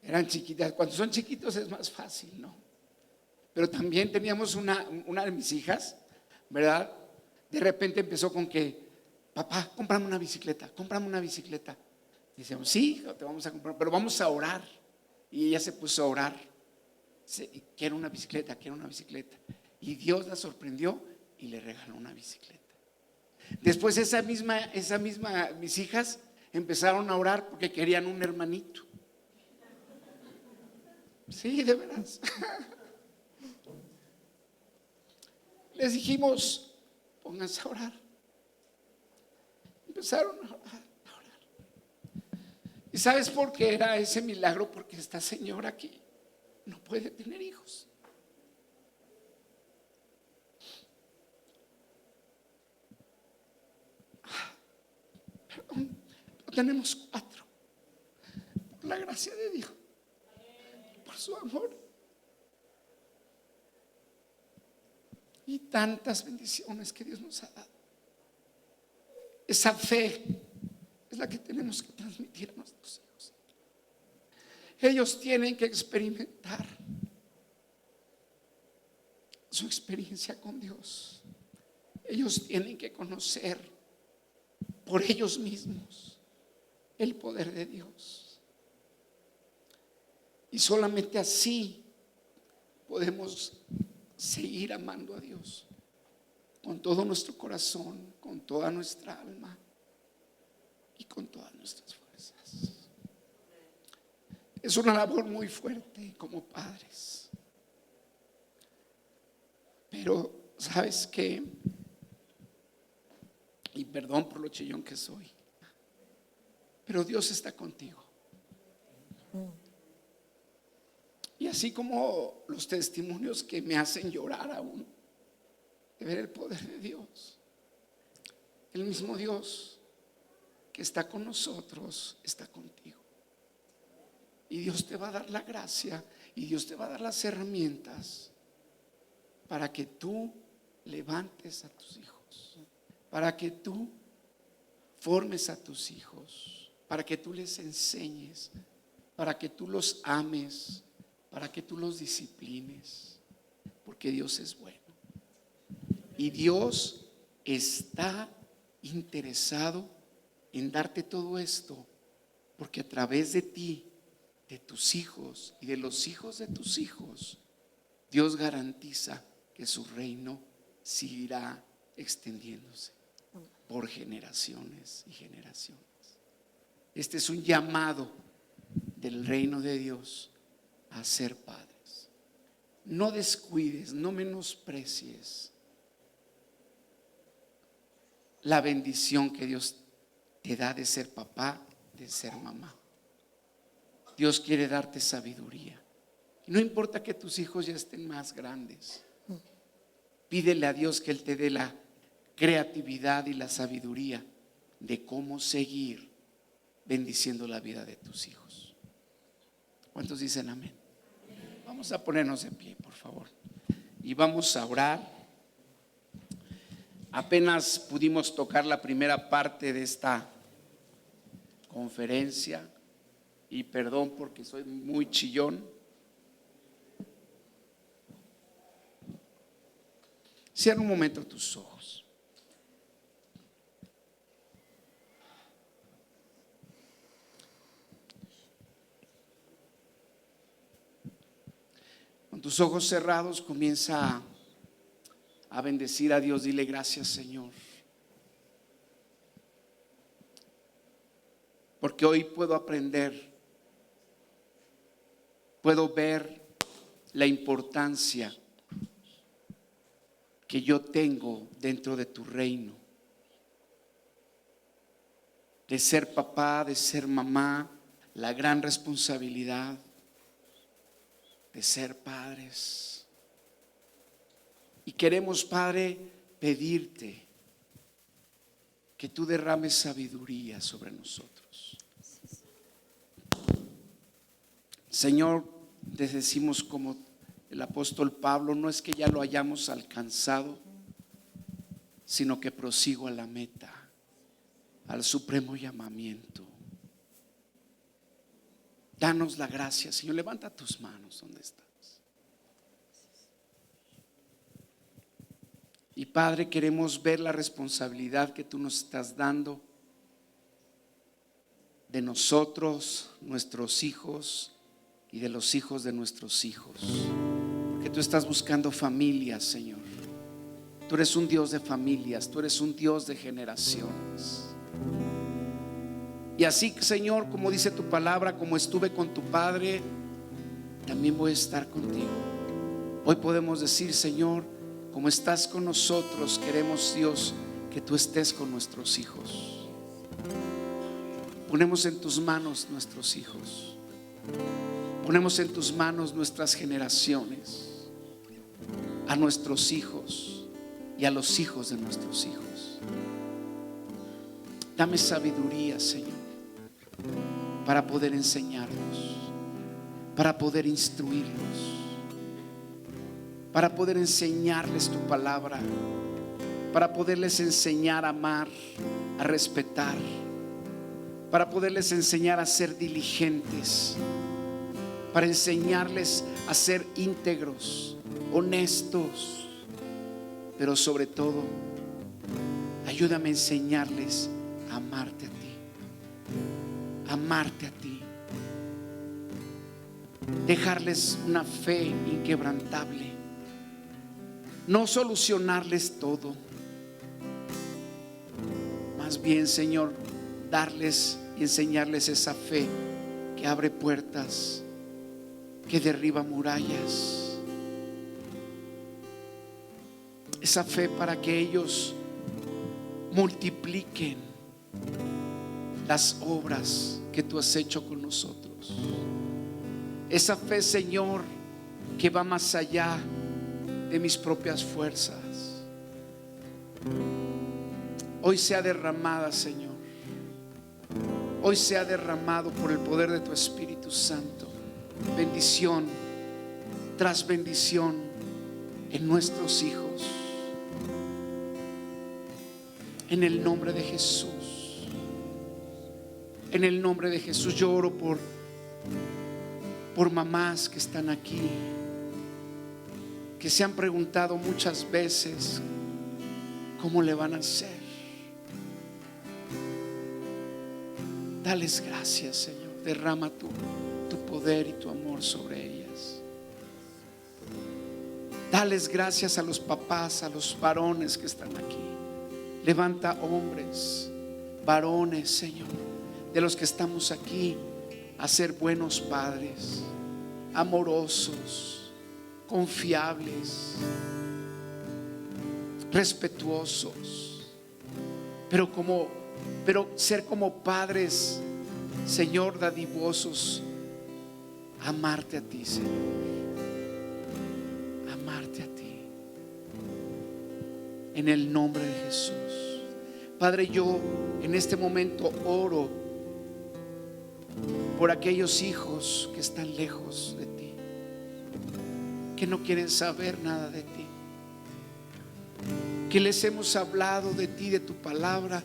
eran chiquitas, cuando son chiquitos es más fácil, ¿no? Pero también teníamos una de mis hijas, ¿verdad? De repente empezó con que, papá, cómprame una bicicleta. Decíamos, sí, te vamos a comprar, pero vamos a orar. Y ella se puso a orar. Quiero una bicicleta. Y Dios la sorprendió y le regaló una bicicleta. Después esa misma, mis hijas empezaron a orar porque querían un hermanito. Sí, de veras. Les dijimos, pónganse a orar. Empezaron a orar. ¿Y sabes por qué era ese milagro? Porque esta señora aquí no puede tener hijos. Perdón, tenemos 4. Por la gracia de Dios, por su amor. Y tantas bendiciones que Dios nos ha dado. Esa fe es la que tenemos que transmitir a nuestros hijos. Ellos tienen que experimentar su experiencia con Dios. Ellos tienen que conocer por ellos mismos el poder de Dios. Y solamente así podemos seguir amando a Dios con todo nuestro corazón, con toda nuestra alma y con todas nuestras fuerzas. Es una labor muy fuerte como padres, pero ¿sabes qué? Y perdón por lo chillón que soy, pero Dios está contigo. Y así como los testimonios que me hacen llorar aún de ver el poder de Dios, el mismo Dios que está con nosotros está contigo. Y Dios te va a dar la gracia y Dios te va a dar las herramientas para que tú levantes a tus hijos, para que tú formes a tus hijos, para que tú les enseñes, para que tú los ames, para que tú los disciplines, porque Dios es bueno. Y Dios está interesado en darte todo esto, porque a través de ti, de tus hijos y de los hijos de tus hijos, Dios garantiza que su reino seguirá extendiéndose por generaciones y generaciones. Este es un llamado del reino de Dios a ser padres. No descuides, no menosprecies la bendición que Dios te da de ser papá, de ser mamá. Dios quiere darte sabiduría. Y no importa que tus hijos ya estén más grandes. Pídele a Dios que Él te dé la creatividad y la sabiduría de cómo seguir bendiciendo la vida de tus hijos. ¿Cuántos dicen amén? Vamos a ponernos de pie, por favor. Y vamos a orar. Apenas pudimos tocar la primera parte de esta conferencia. Y perdón porque soy muy chillón. Cierra un momento tus ojos. Con tus ojos cerrados comienza a bendecir a Dios. Dile gracias, Señor, porque hoy puedo aprender, puedo ver la importancia que yo tengo dentro de tu reino, de ser papá, de ser mamá, la gran responsabilidad de ser padres. Y queremos, Padre, pedirte que tú derrames sabiduría sobre nosotros. Señor, te decimos como el apóstol Pablo, no es que ya lo hayamos alcanzado, sino que prosigo a la meta, al supremo llamamiento. Danos la gracia, Señor. Levanta tus manos donde estás. Y Padre, queremos ver la responsabilidad que tú nos estás dando de nosotros, nuestros hijos y de los hijos de nuestros hijos. Porque tú estás buscando familias, Señor. Tú eres un Dios de familias, tú eres un Dios de generaciones. Y así, Señor, como dice tu palabra, como estuve con tu Padre, también voy a estar contigo. Hoy podemos decir, Señor, como estás con nosotros, queremos, Dios, que tú estés con nuestros hijos. Ponemos en tus manos nuestros hijos. Ponemos en tus manos nuestras generaciones, a nuestros hijos y a los hijos de nuestros hijos. Dame sabiduría, Señor, para poder enseñarlos, para poder instruirlos, para poder enseñarles tu palabra, para poderles enseñar a amar, a respetar, para poderles enseñar a ser diligentes, para enseñarles a ser íntegros, honestos, pero sobre todo, ayúdame a enseñarles a amarte a ti, amarte a ti, dejarles una fe inquebrantable, no solucionarles todo, más bien, Señor, darles y enseñarles esa fe que abre puertas, que derriba murallas, esa fe para que ellos multipliquen las obras que tú has hecho con nosotros. Esa fe, Señor, que va más allá de mis propias fuerzas. Hoy sea derramada, Señor. Hoy sea derramado por el poder de tu Espíritu Santo, bendición tras bendición en nuestros hijos, En el nombre de Jesús. En el nombre de Jesús yo oro por mamás que están aquí, que se han preguntado muchas veces cómo le van a hacer. Dales gracias, Señor. Derrama tu poder y tu amor sobre ellas. Dales gracias a los papás, a los varones que están aquí. Levanta hombres, varones, Señor, de los que estamos aquí, a ser buenos padres, amorosos, confiables, respetuosos, pero ser como padres, Señor, dadivosos. Amarte a ti, Señor. Amarte a ti. En el nombre de Jesús. Padre, yo en este momento oro por aquellos hijos que están lejos de ti, que no quieren saber nada de ti, que les hemos hablado de ti, de tu palabra,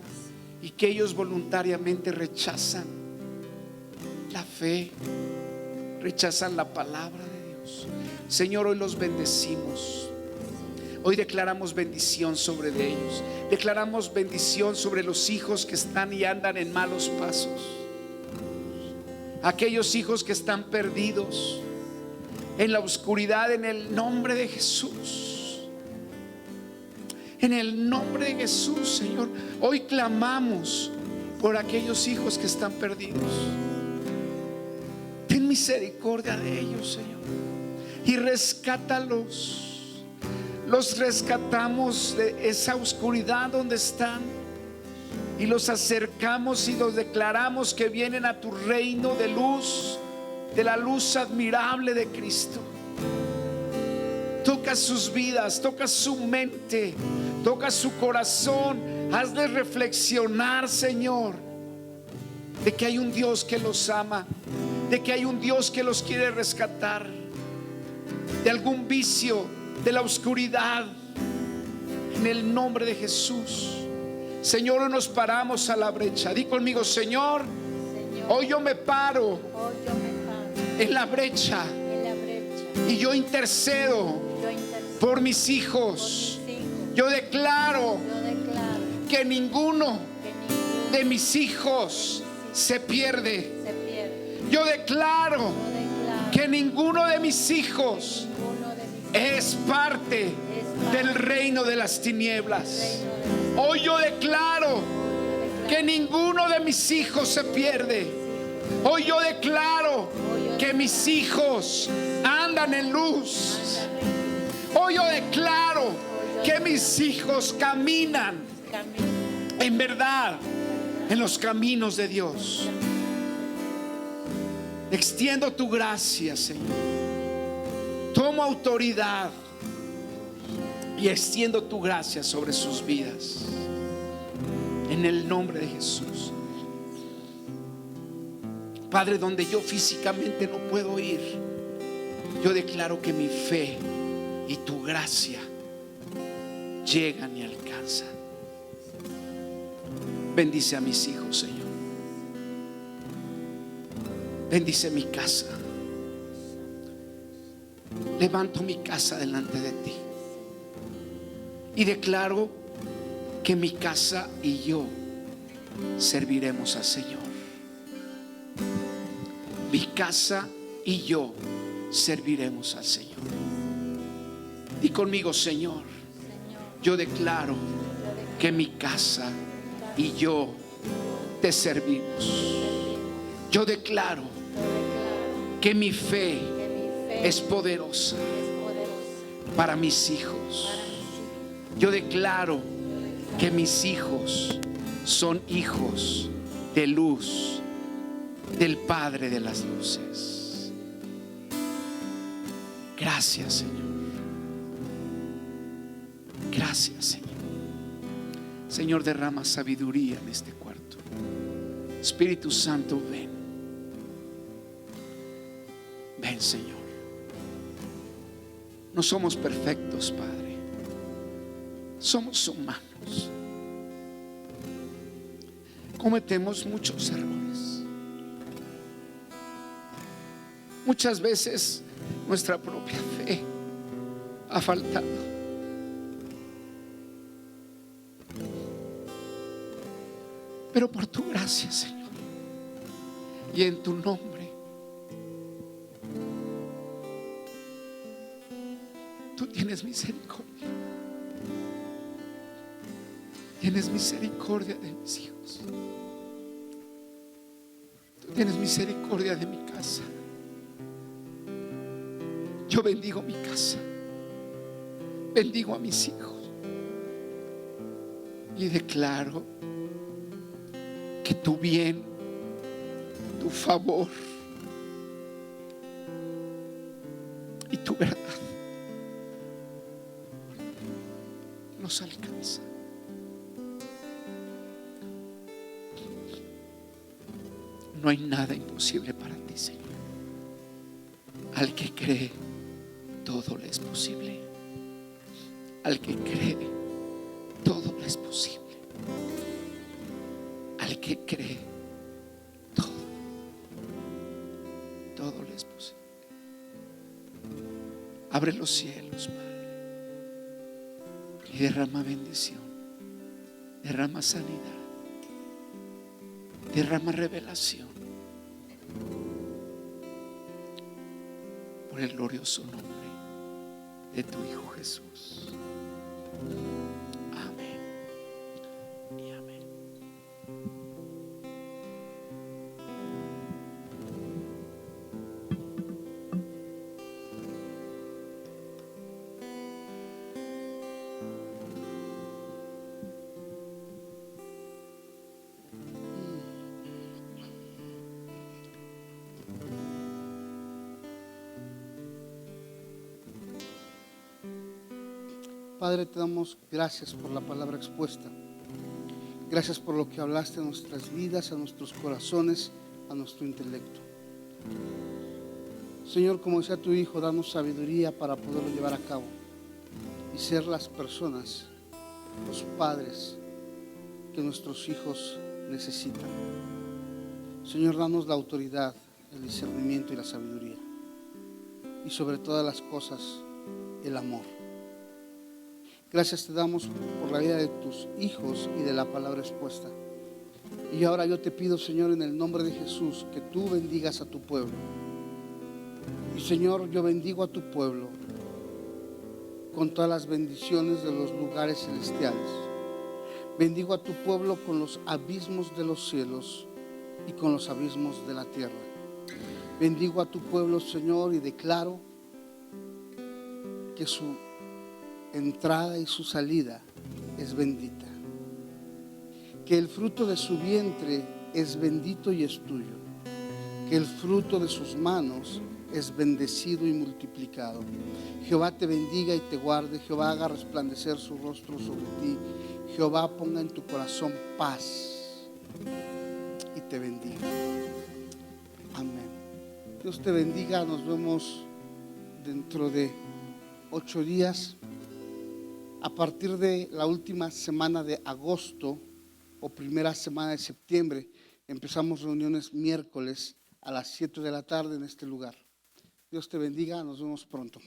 y que ellos voluntariamente rechazan la fe, rechazan la palabra de Dios. Señor, hoy los bendecimos. Hoy declaramos bendición sobre de ellos. Declaramos bendición sobre los hijos que están y andan en malos pasos. Aquellos hijos que están perdidos en la oscuridad, en el nombre de Jesús. En el nombre de Jesús, Señor. Hoy clamamos por aquellos hijos que están perdidos. Ten misericordia de ellos, Señor, y rescátalos. Los rescatamos de esa oscuridad donde están y los acercamos y los declaramos que vienen a tu reino de luz, de la luz admirable de Cristo. Toca sus vidas, toca su mente, toca su corazón. Hazles reflexionar, Señor, de que hay un Dios que los ama, de que hay un Dios que los quiere rescatar de algún vicio, de la oscuridad. En el nombre de Jesús, Señor, hoy nos paramos a la brecha. Di conmigo, Señor, hoy yo me paro en la brecha y yo intercedo por mis hijos. Yo declaro que ninguno de mis hijos se pierde. Yo declaro que ninguno de mis hijos es parte del reino de las tinieblas. Hoy yo declaro que ninguno de mis hijos se pierde. Hoy yo declaro que mis hijos andan en luz. Hoy yo declaro que mis hijos caminan en verdad en los caminos de Dios. Extiendo tu gracia, Señor. Tomo autoridad y extiendo tu gracia sobre sus vidas. En el nombre de Jesús. Padre, donde yo físicamente no puedo ir, yo declaro que mi fe y tu gracia llegan y alcanzan. Bendice a mis hijos, Señor. Bendice mi casa. Levanto mi casa delante de ti y declaro que mi casa y yo serviremos al Señor. Mi casa y yo serviremos al Señor. Y conmigo, Señor, yo declaro que mi casa y yo te servimos. Yo declaro que mi fe es poderosa para mis hijos. Yo declaro que mis hijos son hijos de luz del Padre de las luces. Gracias, Señor. Gracias, Señor. Señor, derrama sabiduría en este cuarto. Espíritu Santo, ven. Ven, Señor. No somos perfectos, Padre. Somos humanos. cometemos muchos errores. Muchas veces nuestra propia fe ha faltado. Pero por tu gracia, Señor, y en tu nombre, tú tienes misericordia. Tienes misericordia de mis hijos. Tú tienes misericordia de mi casa. Yo bendigo mi casa, bendigo a mis hijos y declaro que tu bien, tu favor y tu verdad nos alcanza. No hay nada imposible para ti, Señor. Al que cree, todo le es posible. Al que cree, todo le es posible. Al que cree, todo le es posible. Abre los cielos, Padre, y derrama bendición, derrama sanidad, derrama revelación, por el glorioso nombre de tu Hijo Jesús. Amén y amén. Padre, te damos gracias por la palabra expuesta. Gracias por lo que hablaste a nuestras vidas, a nuestros corazones, a nuestro intelecto. Señor, como decía tu Hijo, danos sabiduría para poderlo llevar a cabo y ser las personas, los padres que nuestros hijos necesitan. Señor, danos la autoridad, el discernimiento y la sabiduría. Y sobre todas las cosas, el amor. Gracias te damos por la vida de tus hijos y de la palabra expuesta. Y ahora yo te pido, Señor, en el nombre de Jesús, que tú bendigas a tu pueblo. Y Señor, yo bendigo a tu pueblo con todas las bendiciones de los lugares celestiales. Bendigo a tu pueblo con los abismos de los cielos y con los abismos de la tierra. Bendigo a tu pueblo, Señor, y declaro que su entrada y su salida es bendita, que el fruto de su vientre es bendito y es tuyo, que el fruto de sus manos es bendecido y multiplicado. Jehová te bendiga y te guarde. Jehová haga resplandecer su rostro sobre ti. Jehová ponga en tu corazón paz y te bendiga. Amén. Dios te bendiga. Nos vemos dentro de 8 días. A partir de la última semana de agosto o primera semana de septiembre, empezamos reuniones miércoles a las 7 de la tarde en este lugar. Dios te bendiga, nos vemos pronto.